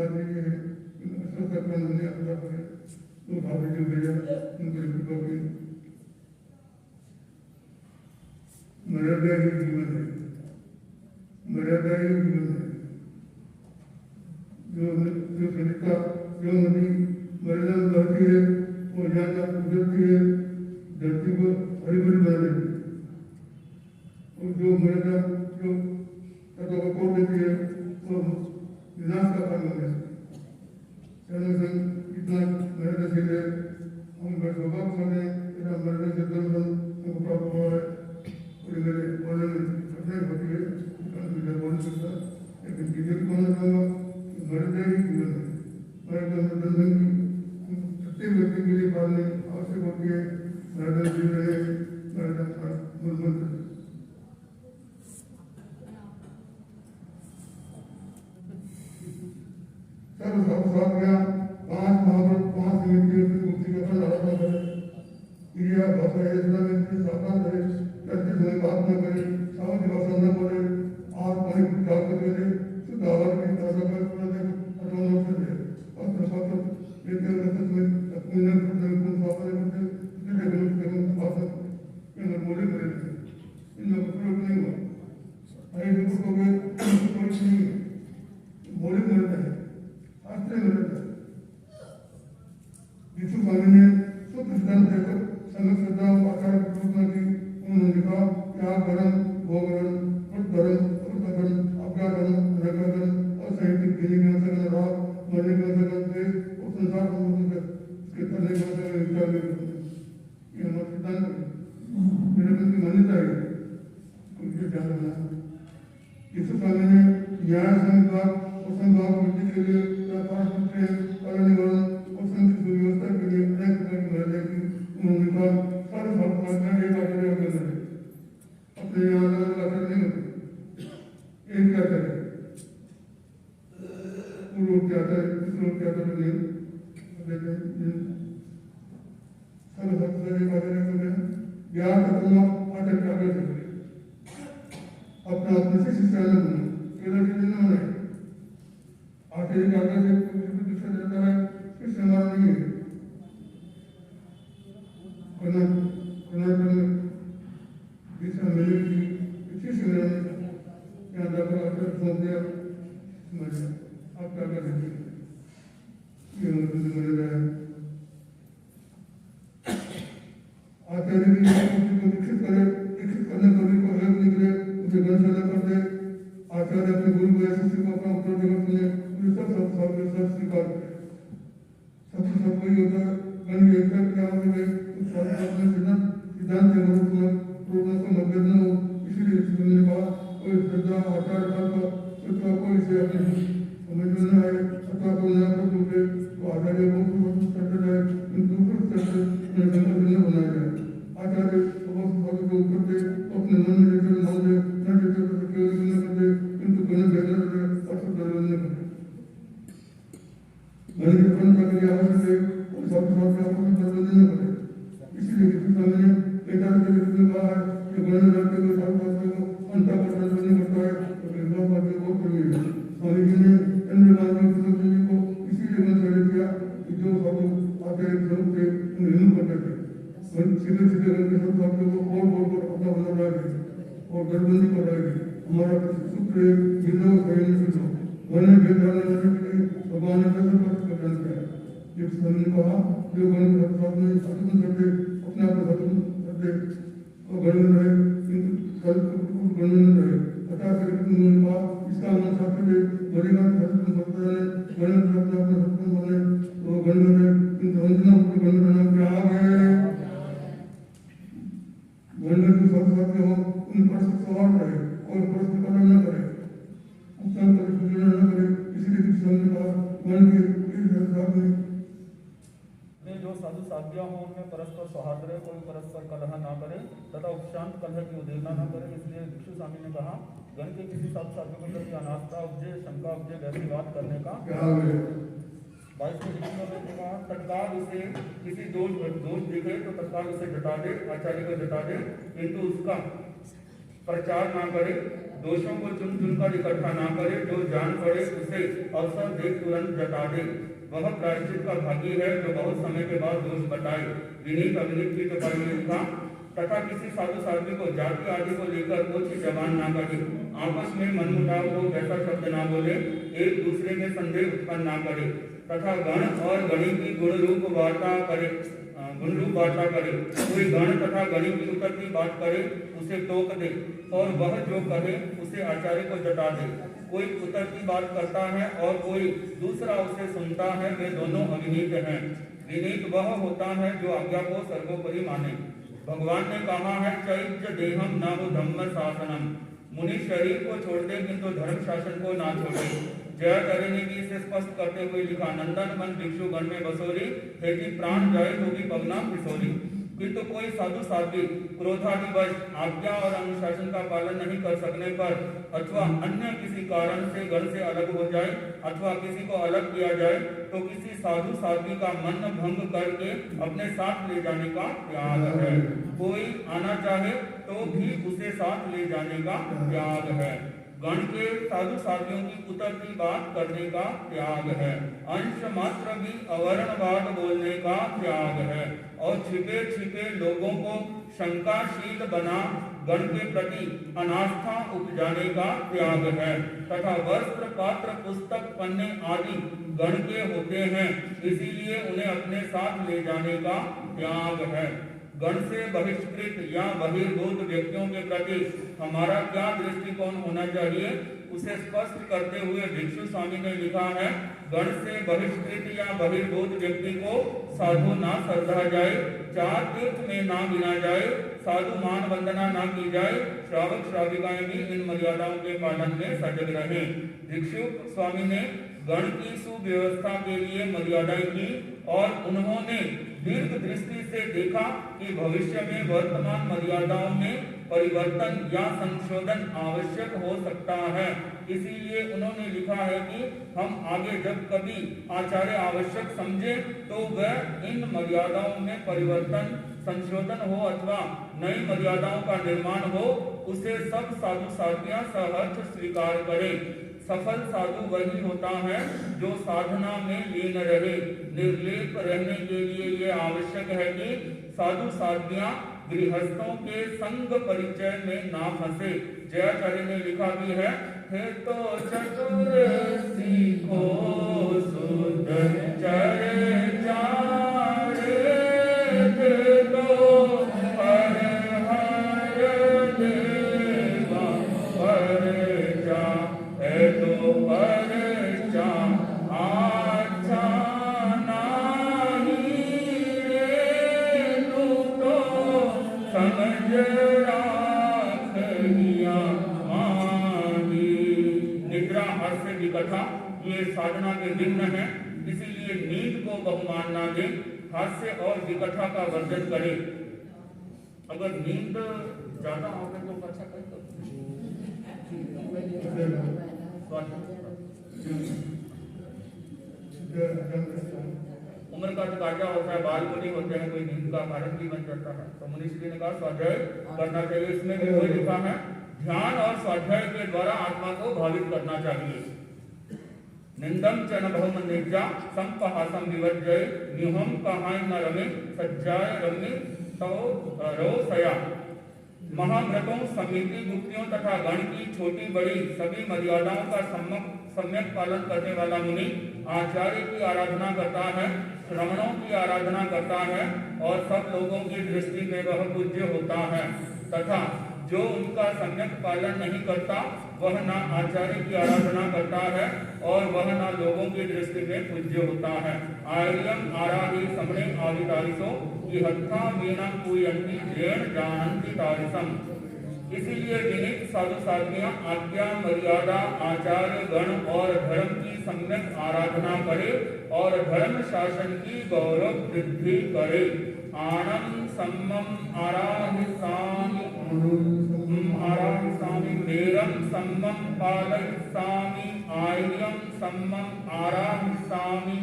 बात ये है कि अशोक का हमने अपना करें तो भाभी जो भेजा उनके कृपा की मर्यादा ही जीवन है, मर्यादा ही जीवन है। जो सरिता जो नदी मर्यादा में बहती है वो यहाँ तक गुजरती है, धरती को हरी भरी बना देती है। और जो मर्यादा जो तत्व को तोड़ देती है वो विनाश का कारण बन जाती है। इतना मर्यादाशील है, हम बड़े सौभाग्यशाली हैं, इतना मर्यादाशील दर्शन हमको प्राप्त हुआ है। और मेरे बोलने में कठिनाई होती है, इधर बोल नहीं सकता, लेकिन किसी को कहना चाहूँगा कि मर्यादा ही जीवन है। मर्यादा में दर्शन की प्रत्येक व्यक्ति के लिए पालने आवश्यक होती है। मर्यादा जीवन है, मर्यादा का मूल मंत्र। साथ गया 5 महाभारत 5 व्यक्तियों की मुक्ति का फल आराधना करे, क्रिया भाषा योजना में सावधान रहे, करते समय बात न करे, सावध भाषा न बोले, आग पानी को त्याग कर दे, शुद्ध आहार की ताजा कर पूरा दे, अथवा न कर दे, पात्र पात्र लेते रसत में अपने न करते गुण सावधान करते, इसलिए गुण भाषा के नमूने करे थे। इन लोगों को प्रयोग नहीं हुआ, अरे लोगों को वे कोई नहीं बोले मिलता है, शास्त्र मिलता है। यीशु स्वामी ने शुद्ध सिद्धांत देकर संगत श्रद्धा आचार की की उन्होंने कहा कि आप धर्म भोगधर्म धर्म धर्म अज्ञाधर्म नरकधर्म असहित पीने का सगन राग मरने का सगन देश और संसार के करने का सगन विचार ये हमारा सिद्धांत है, मेरे मन की मान्यता है, उनके ध्यान रखना। यीशु स्वामी ने न्याय संघवाद और संघवाद वृद्धि के लिए व्यापार सूत्र कला निवारण और संघ की सुव्यवस्था के लिए अनेक प्रकार की मर्यादा की उन्होंने कहा सारे भारत में एक आचार्य होते हैं, अपने यहाँ अलग अलग आचार्य नहीं होते, एक क्या आचार्य पूर्व के आचार्य दूसरों के आचार्य नहीं, लेकिन सारे भारत में एक आचार्य होते हैं। ज्ञान खत्म आचार्य के आगे चले अपना अपने से शिष्य अलग होना, केवल शिष्य न होना, आचार्य के आगे से दूसरा देता है, शिष्य हमारा नहीं है। दिशा मिलेगी शिष्य मिलने यहाँ जाकर आकर सौंप दिया, आप क्या कर सकते हैं, ये मर्यादा है। आचार्य भी को विकसित करे, विकसित करने पर भी कोई हेल्प निकले उसे ग्रंथशाला कर दे। आचार्य अपने गुरु को या शिष्य को अपना उत्तर देकर सुने, उन्हें सब स्वीकार करे। सबसे सब वही होता है, गण एकता क्या होते हैं, सिद्धांत के अनुरूप पूर्ण को मतभेद न हो, इसीलिए उन्होंने कहा कोई श्रद्धा आचार का कोई से अपने समझ में न आए अथवा कोई नया प्रश्न उठे तो आचार्य को करते जाए, इन दूसरों से उन्हें संकल्प न बनाया जाए। आचार्य को ऊपर दे तो अपने मन में जैसे मान दे, न जैसे तो केवल न कर दे, किंतु गण भेदन दे और सब दर्शन न करे। गण की परंपरा के लिए आवश्यक है और सब आपस में दर्शन न करे। इसलिए यीशु स्वामी ने वेदांत के विरुद्ध में कहा है कि गण जाति को शास्त्र को अंत पर दर्शन नहीं करता है, तो वेदांत बात को करिए। स्वामी जी ने अन्य मानव जी को इसीलिए मंत्र किया कि जो सब आते स्वरूप थे उन्हें हिंदू करते थे, सीधे सीधे करके सब बातों को और अपना बना रहा है और गठबंदी कर रहा है। हमारा सूत्र है हिंदू सही नहीं वरना भेद डालने के लिए भगवान ने कैसे स्पष्ट कर दिया है। एक समय ने कहा जो गण में सत्संग करते अपने आप सत्संग करते और गण में रहे, किंतु गण में न रहे। अतः उन्होंने कहा इसका मन शास्त्र है बड़ेगा सत्संग करते रहे, गण में अपने अपने सत्संग बने तो गण में रहे, किंतु वंदना को गण में नाम क्या आ गए। गण में जो सत्संग हो उन पर सवाल रहे और प्रश्न पालन न करे, उत्तर पर सूचना न करे। इसलिए किसी कहा गण के जो साधु साध्या हो उनमें परस्पर सौहार्द रहे, कोई परस्पर कलह ना करे तथा उपशांत कलह की उद्देना न करे। इसलिए भिक्षु स्वामी ने कहा गण के किसी साधु साध्यों के प्रति अनास्था उपजे, शंका उपजे, वैसी बात करने का 22 में कहा तत्काल उसे किसी दोष दिखे तो तत्काल उसे जता दे, आचार्य को जता दे, किंतु उसका प्रचार ना करे दोषों को चुन चुनकर इकट्ठा ना करे, जो जान पड़े उसे अवसर देख तुरंत जता दे। वह प्रायश्चित का भागी है जो बहुत समय के बाद दोष बताए। विनीत अविनीत की तो परमेश्वर तथा किसी साधु साध्वी को जाति आदि को लेकर ऊंची जबान ना करे, आपस में मनमुटाव हो वैसा शब्द ना बोले, एक दूसरे में संदेह उत्पन्न ना करे, तथा गण और गणी की गुण रूप वार्ता करे। कोई गण तथा गणी की उतरती बात करे उसे टोक दे, और वह जो कहे उसे आचार्य को जता दे। कोई उतरती बात करता है और कोई दूसरा उसे सुनता है, वे दोनों अविनीत हैं। विनीत वह होता है जो आज्ञा को सर्वोपरि माने। भगवान ने कहा है, चैत्य देहम न वो धम्म शासनम। मुनि शरीर को छोड़ दे किंतु धर्म शासन को ना छोड़े। जयाचार्य ने भी इसे स्पष्ट करते हुए लिखा, नंदन मन भिक्षु गण में बसोरी, यदि प्राण जाए तो भी पगना फिसोरी। किंतु कोई साधु साध्वी क्रोधादिवश आज्ञा और अनुशासन का पालन नहीं कर सकने पर अथवा अन्य किसी कारण से गण से अलग हो जाए अथवा किसी को अलग किया जाए तो किसी साधु साध्वी का मन भंग करके अपने साथ ले जाने का त्याग है। कोई आना चाहे तो भी उसे साथ ले जाने का त्याग है। गण के साधु साधियों की उतरती बात करने का त्याग है। अंश मात्र भी अवर्णवाद बोलने का त्याग है और छिपे छिपे लोगों को शंकाशील बना गण के प्रति अनास्था उपजाने का त्याग है। तथा वस्त्र पात्र पुस्तक पन्ने आदि गण के होते हैं, इसीलिए उन्हें अपने साथ ले जाने का त्याग है। गण से बहिष्कृत या बहिर्भूत व्यक्तियों के प्रति हमारा क्या दृष्टिकोण होना चाहिए, उसे स्पष्ट करते हुए भिक्षु स्वामी ने लिखा है, गण से बहिष्कृत या बहिर्भूत व्यक्ति को साधु ना श्रद्धा जाए, चार तीर्थ में ना गिना जाए, साधु मान वंदना ना की जाए, श्रावक श्राविकाएं भी इन मर्यादाओं के पालन में सजग रहे। भिक्षु स्वामी ने गण की सुव्यवस्था के लिए मर्यादाएं की और उन्होंने दीर्घ दृष्टि से देखा कि भविष्य में वर्तमान मर्यादाओं में परिवर्तन या संशोधन आवश्यक हो सकता है। इसीलिए उन्होंने लिखा है कि हम आगे जब कभी आचार्य आवश्यक समझे तो वह इन मर्यादाओं में परिवर्तन संशोधन हो अथवा नई मर्यादाओं का निर्माण हो, उसे सब साधु साधियां सहर्ष स्वीकार करें। सफल साधु वही होता है जो साधना में लीन रहे। निर्लेप रहने के लिए यह आवश्यक है कि साधु साधियां गृहस्थों के संग परिचय में ना फंसे। जयाचार्य ने लिखा भी है, हे तो चतुर सीखो शुद्ध चर्चा रे, तो हर हर देवा परचा, है तो परचा अच्छा नहीं रे, तू तो समझ राखिया माही। निद्रा हास्य की कथा ये साधना के विघ्न है, इसीलिए नींद को बहुमान ना दे, हास्य और विकथा का वर्जन करे। अगर नींद ज्यादा हो गई तो अच्छा कर उम्र का तकाजा होता है, बाल बुरी होते हैं, कोई नींद का कारण भी बन जाता है। तो मुनीश्री ने कहा स्वाध्याय करना चाहिए। इसमें भी वही लिखा है, ध्यान और स्वाध्याय के द्वारा आत्मा को भावित करना चाहिए। निंदम च न बहुम निजा संपहासम विवर्जय, न्यूहम कहाय न रमे सज्जाय रमे तो रोसया। महाव्रतों समिति गुप्तियों तथा गण की छोटी बड़ी सभी मर्यादाओं का सम्यक पालन करने वाला मुनि आचार्य की आराधना करता है, श्रवणों की आराधना करता है और सब लोगों की दृष्टि में वह पूज्य होता है। तथा जो उनका सम्यक पालन नहीं करता वह ना आचार्य की आराधना करता है और वह ना लोगों की दृष्टि में पूज्य होता है। आर्यम आराधि समणे आवितारिसो कि हत्था वीणा पूयन्ति ऋण जानन्ति तारिसम। इसीलिए विनीत साधु साधियां आज्ञा मर्यादा आचार्य गण और धर्म की सम्यक आराधना करे और धर्म शासन की गौरव वृद्धि करे। आनम सम्मम आराधिसामि मेरम सम्मम पालयिसामि आर्यम सम्मम आराधिसामि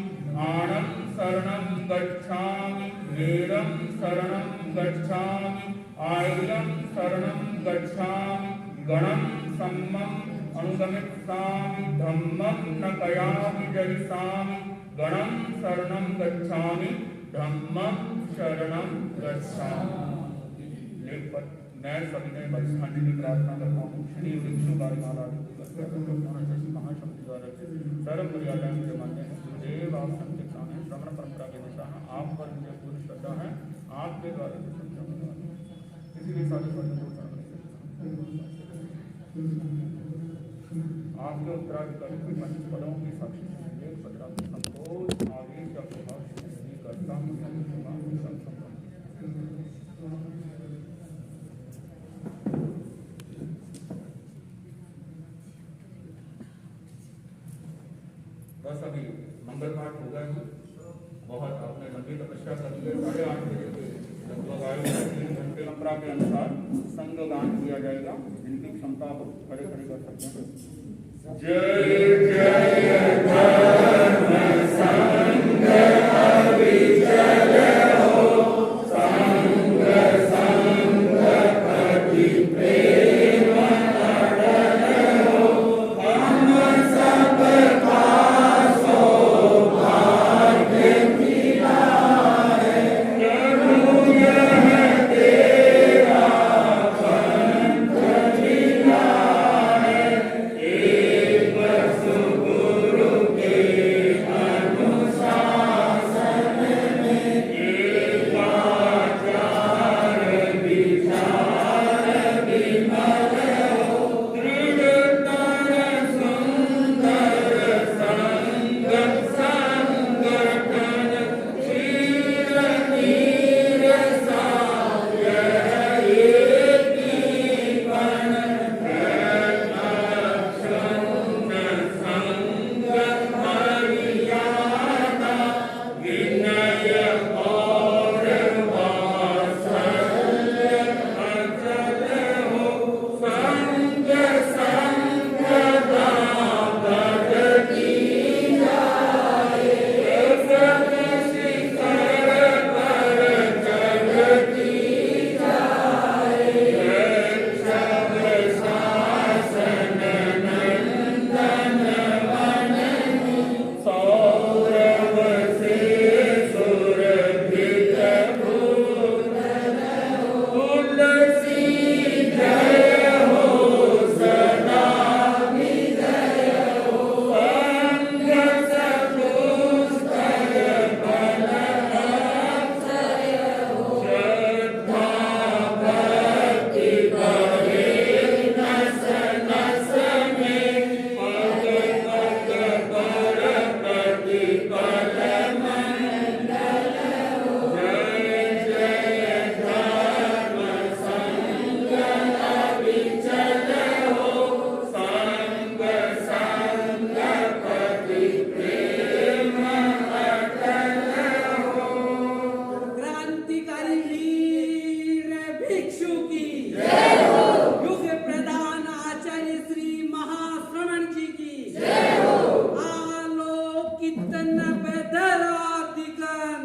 आनम शरणं गच्छामि मेरम शरणं गच्छामि आर्यम शरणं गच्छामि गणं सम्मम अनुगमिष्यामि धम्मं न कयामि जहिषामि गणं शरणं गच्छामि धम्मं शरणं गच्छामि। लेख पर मैं सविनय वैष्णव की प्रार्थना करता हूँ। श्री विष्णु कार्यमाला सर्व मर्यादा मुझे मान्य है। गुरुदेव आप संत हैं, श्रवण परंपरा के दिशा हैं, आप पर मुझे पूर्ण श्रद्धा है, आपके द्वारा इसलिए आपके उत्तराधिकारी के पंच पदों की साक्षी संतोष आवेश का प्रभाव करता हूँ। बस अभी मंगल पाठ हो गए हैं। बहुत आपने लंबी तपस्या कर ली है। 8:30 बजे के लगभग आए 3 घंटे परंपरा के अनुसार संग गान किया जाएगा। जिनकी क्षमता हो खड़े खड़े कर सकते हैं। जय जय धर्म संग अविचल हो, संग संग पति प्रेम अटल हो, हम सब का सौभाग्य मिला है। प्रभु यह तेरा पंथ मिला है, एक सद्गुरु के अनुशासन में, एक आचार विचार विमल हो, दृढ़तर सुंदर संग संगठन, क्षीर नीर साय एकीपन, संग मर्यादा, विनय और वात्सल्य अचल हो, संग संग दापद की जाए, सत शिखर पर चढ़ती जाए, रक्षक शासन नंदन वन में, सौरभ से सुरभित भूतल हो, तुलसी जय हो, सदा विजय हो, संग सपुस्तक फल अक्षय हो, श्रद्धा भक्ति बढ़े नस नस में, पग पग पर प्रतिपल मंगल हो, जय जय धर्म संग अविचल हो, संग संग पति प्रेम अटल हो। क्रांतिकारी वीर भिक्षु की जय हो, युग प्रधान आचार्य श्री महाश्रवण जी की जय हो, आलोकित नभधरा दिगन,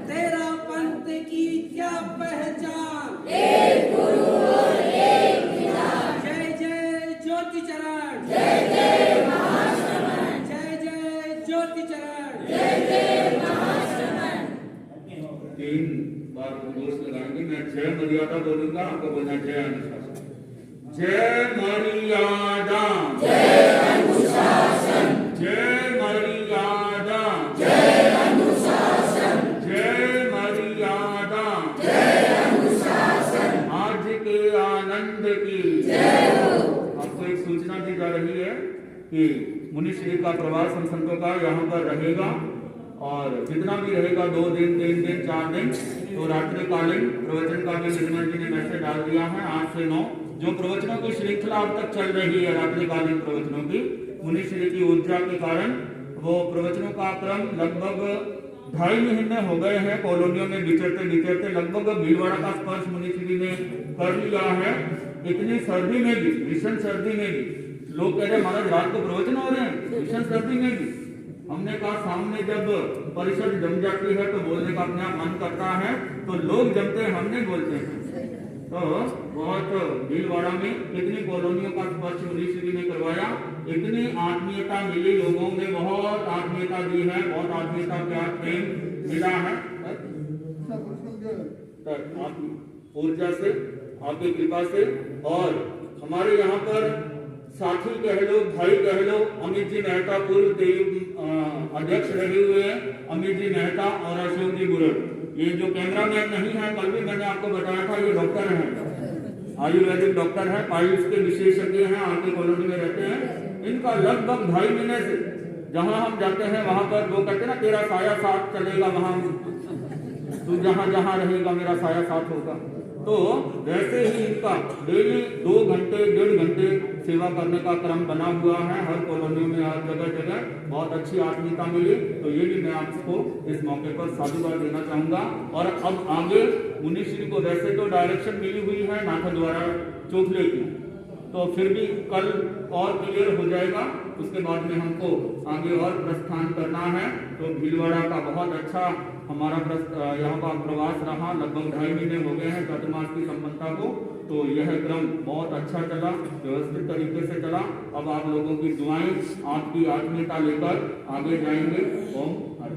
तेरा पंथ की क्या पहचान, एक गुरु और एक विधान, जय जय ज्योति चरण, जय जय महाश्रवण, जय जय ज्योति चरण, जय जय महाश्रवण। 3 बार घोष लगाएंगे। मैं जय मर्यादा बोलूंगा, आपको बोलना जय अनुशासन। जय मर्यादा, जय अनुशासन, जय मर्यादा, जय अनुशासन, जय मर्यादा, जय अनुशासन, आज के आनंद की जय हो। आपको एक सूचना दी जा रही है कि मुनिश्री का प्रवास हम संतों का यहाँ पर रहेगा, और जितना भी रहेगा 2 दिन 3 दिन 4 दिन, तो रात्रिकालीन प्रवचन का भी निर्मल जी ने मैसेज डाल दिया है। 8 से 9 जो प्रवचनों की श्रृंखला अब तक चल रही है, रात्रिकालीन प्रवचनों की, मुनिश्री की ऊर्जा के कारण वो प्रवचनों का क्रम लगभग 2.5 महीने हो गए हैं कॉलोनियों में विचरते विचरते। लगभग भीलवाड़ा का स्पर्श मुनिश्री ने कर लिया है। इतनी सर्दी में भी, भीषण सर्दी में भी लोग कह रहे महाराज रात को प्रवचन हो रहे हैं, भीषण सर्दी में भी। हमने कहा सामने जब परिषद जम जाती है तो बोलने का अपने आप मन करता है, तो लोग जमते हैं, हम नहीं बोलते हैं। तो बहुत भीलवाड़ा में कितनी कॉलोनियों का स्पर्श मुनीश्री ने करवाया, इतनी आत्मीयता मिली, लोगों ने बहुत आत्मीयता दी है, बहुत आत्मीयता प्यार प्रेम मिला है। आपकी ऊर्जा से, आपकी कृपा से, और हमारे यहाँ पर साथी कह लो, भाई कह लो, अमित जी मेहता पूर्व देव अध्यक्ष रहे हुए हैं, अमित जी मेहता और अशोक जी गुरु। ये जो कैमरामैन नहीं है, कल भी मैंने आपको बताया था, ये डॉक्टर हैं, आयुर्वेदिक डॉक्टर हैं, आयुष के विशेषज्ञ हैं, आपकी कॉलोनी में रहते हैं। इनका लगभग 2.5 महीने से जहाँ हम जाते हैं वहां पर वो कहते ना तेरा साया साथ चलेगा, वहां तू जहाँ जहाँ रहेगा मेरा साया साथ होगा। तो वैसे ही इनका डेली 2 घंटे 1.5 घंटे सेवा करने का क्रम बना हुआ है हर कॉलोनियों में, हर जगह जगह बहुत अच्छी आत्मीयता मिली। तो ये भी मैं आपको इस मौके पर साधुवाद देना चाहूंगा। और अब आगे मुनीश्री को वैसे तो डायरेक्शन मिली हुई है नाथ द्वारा चोखले की, तो फिर भी कल और क्लियर हो जाएगा, उसके बाद में हमको आगे और प्रस्थान करना है। तो भीलवाड़ा का बहुत अच्छा हमारा यहाँ का प्रवास रहा, लगभग 2.5 महीने हो गए हैं चतुर्मास की संपन्नता को। तो यह क्रम बहुत अच्छा चला, व्यवस्थित तरीके से चला। अब आप लोगों की दुआएं, आपकी आत्मीयता लेकर आगे जाएंगे। ओम हर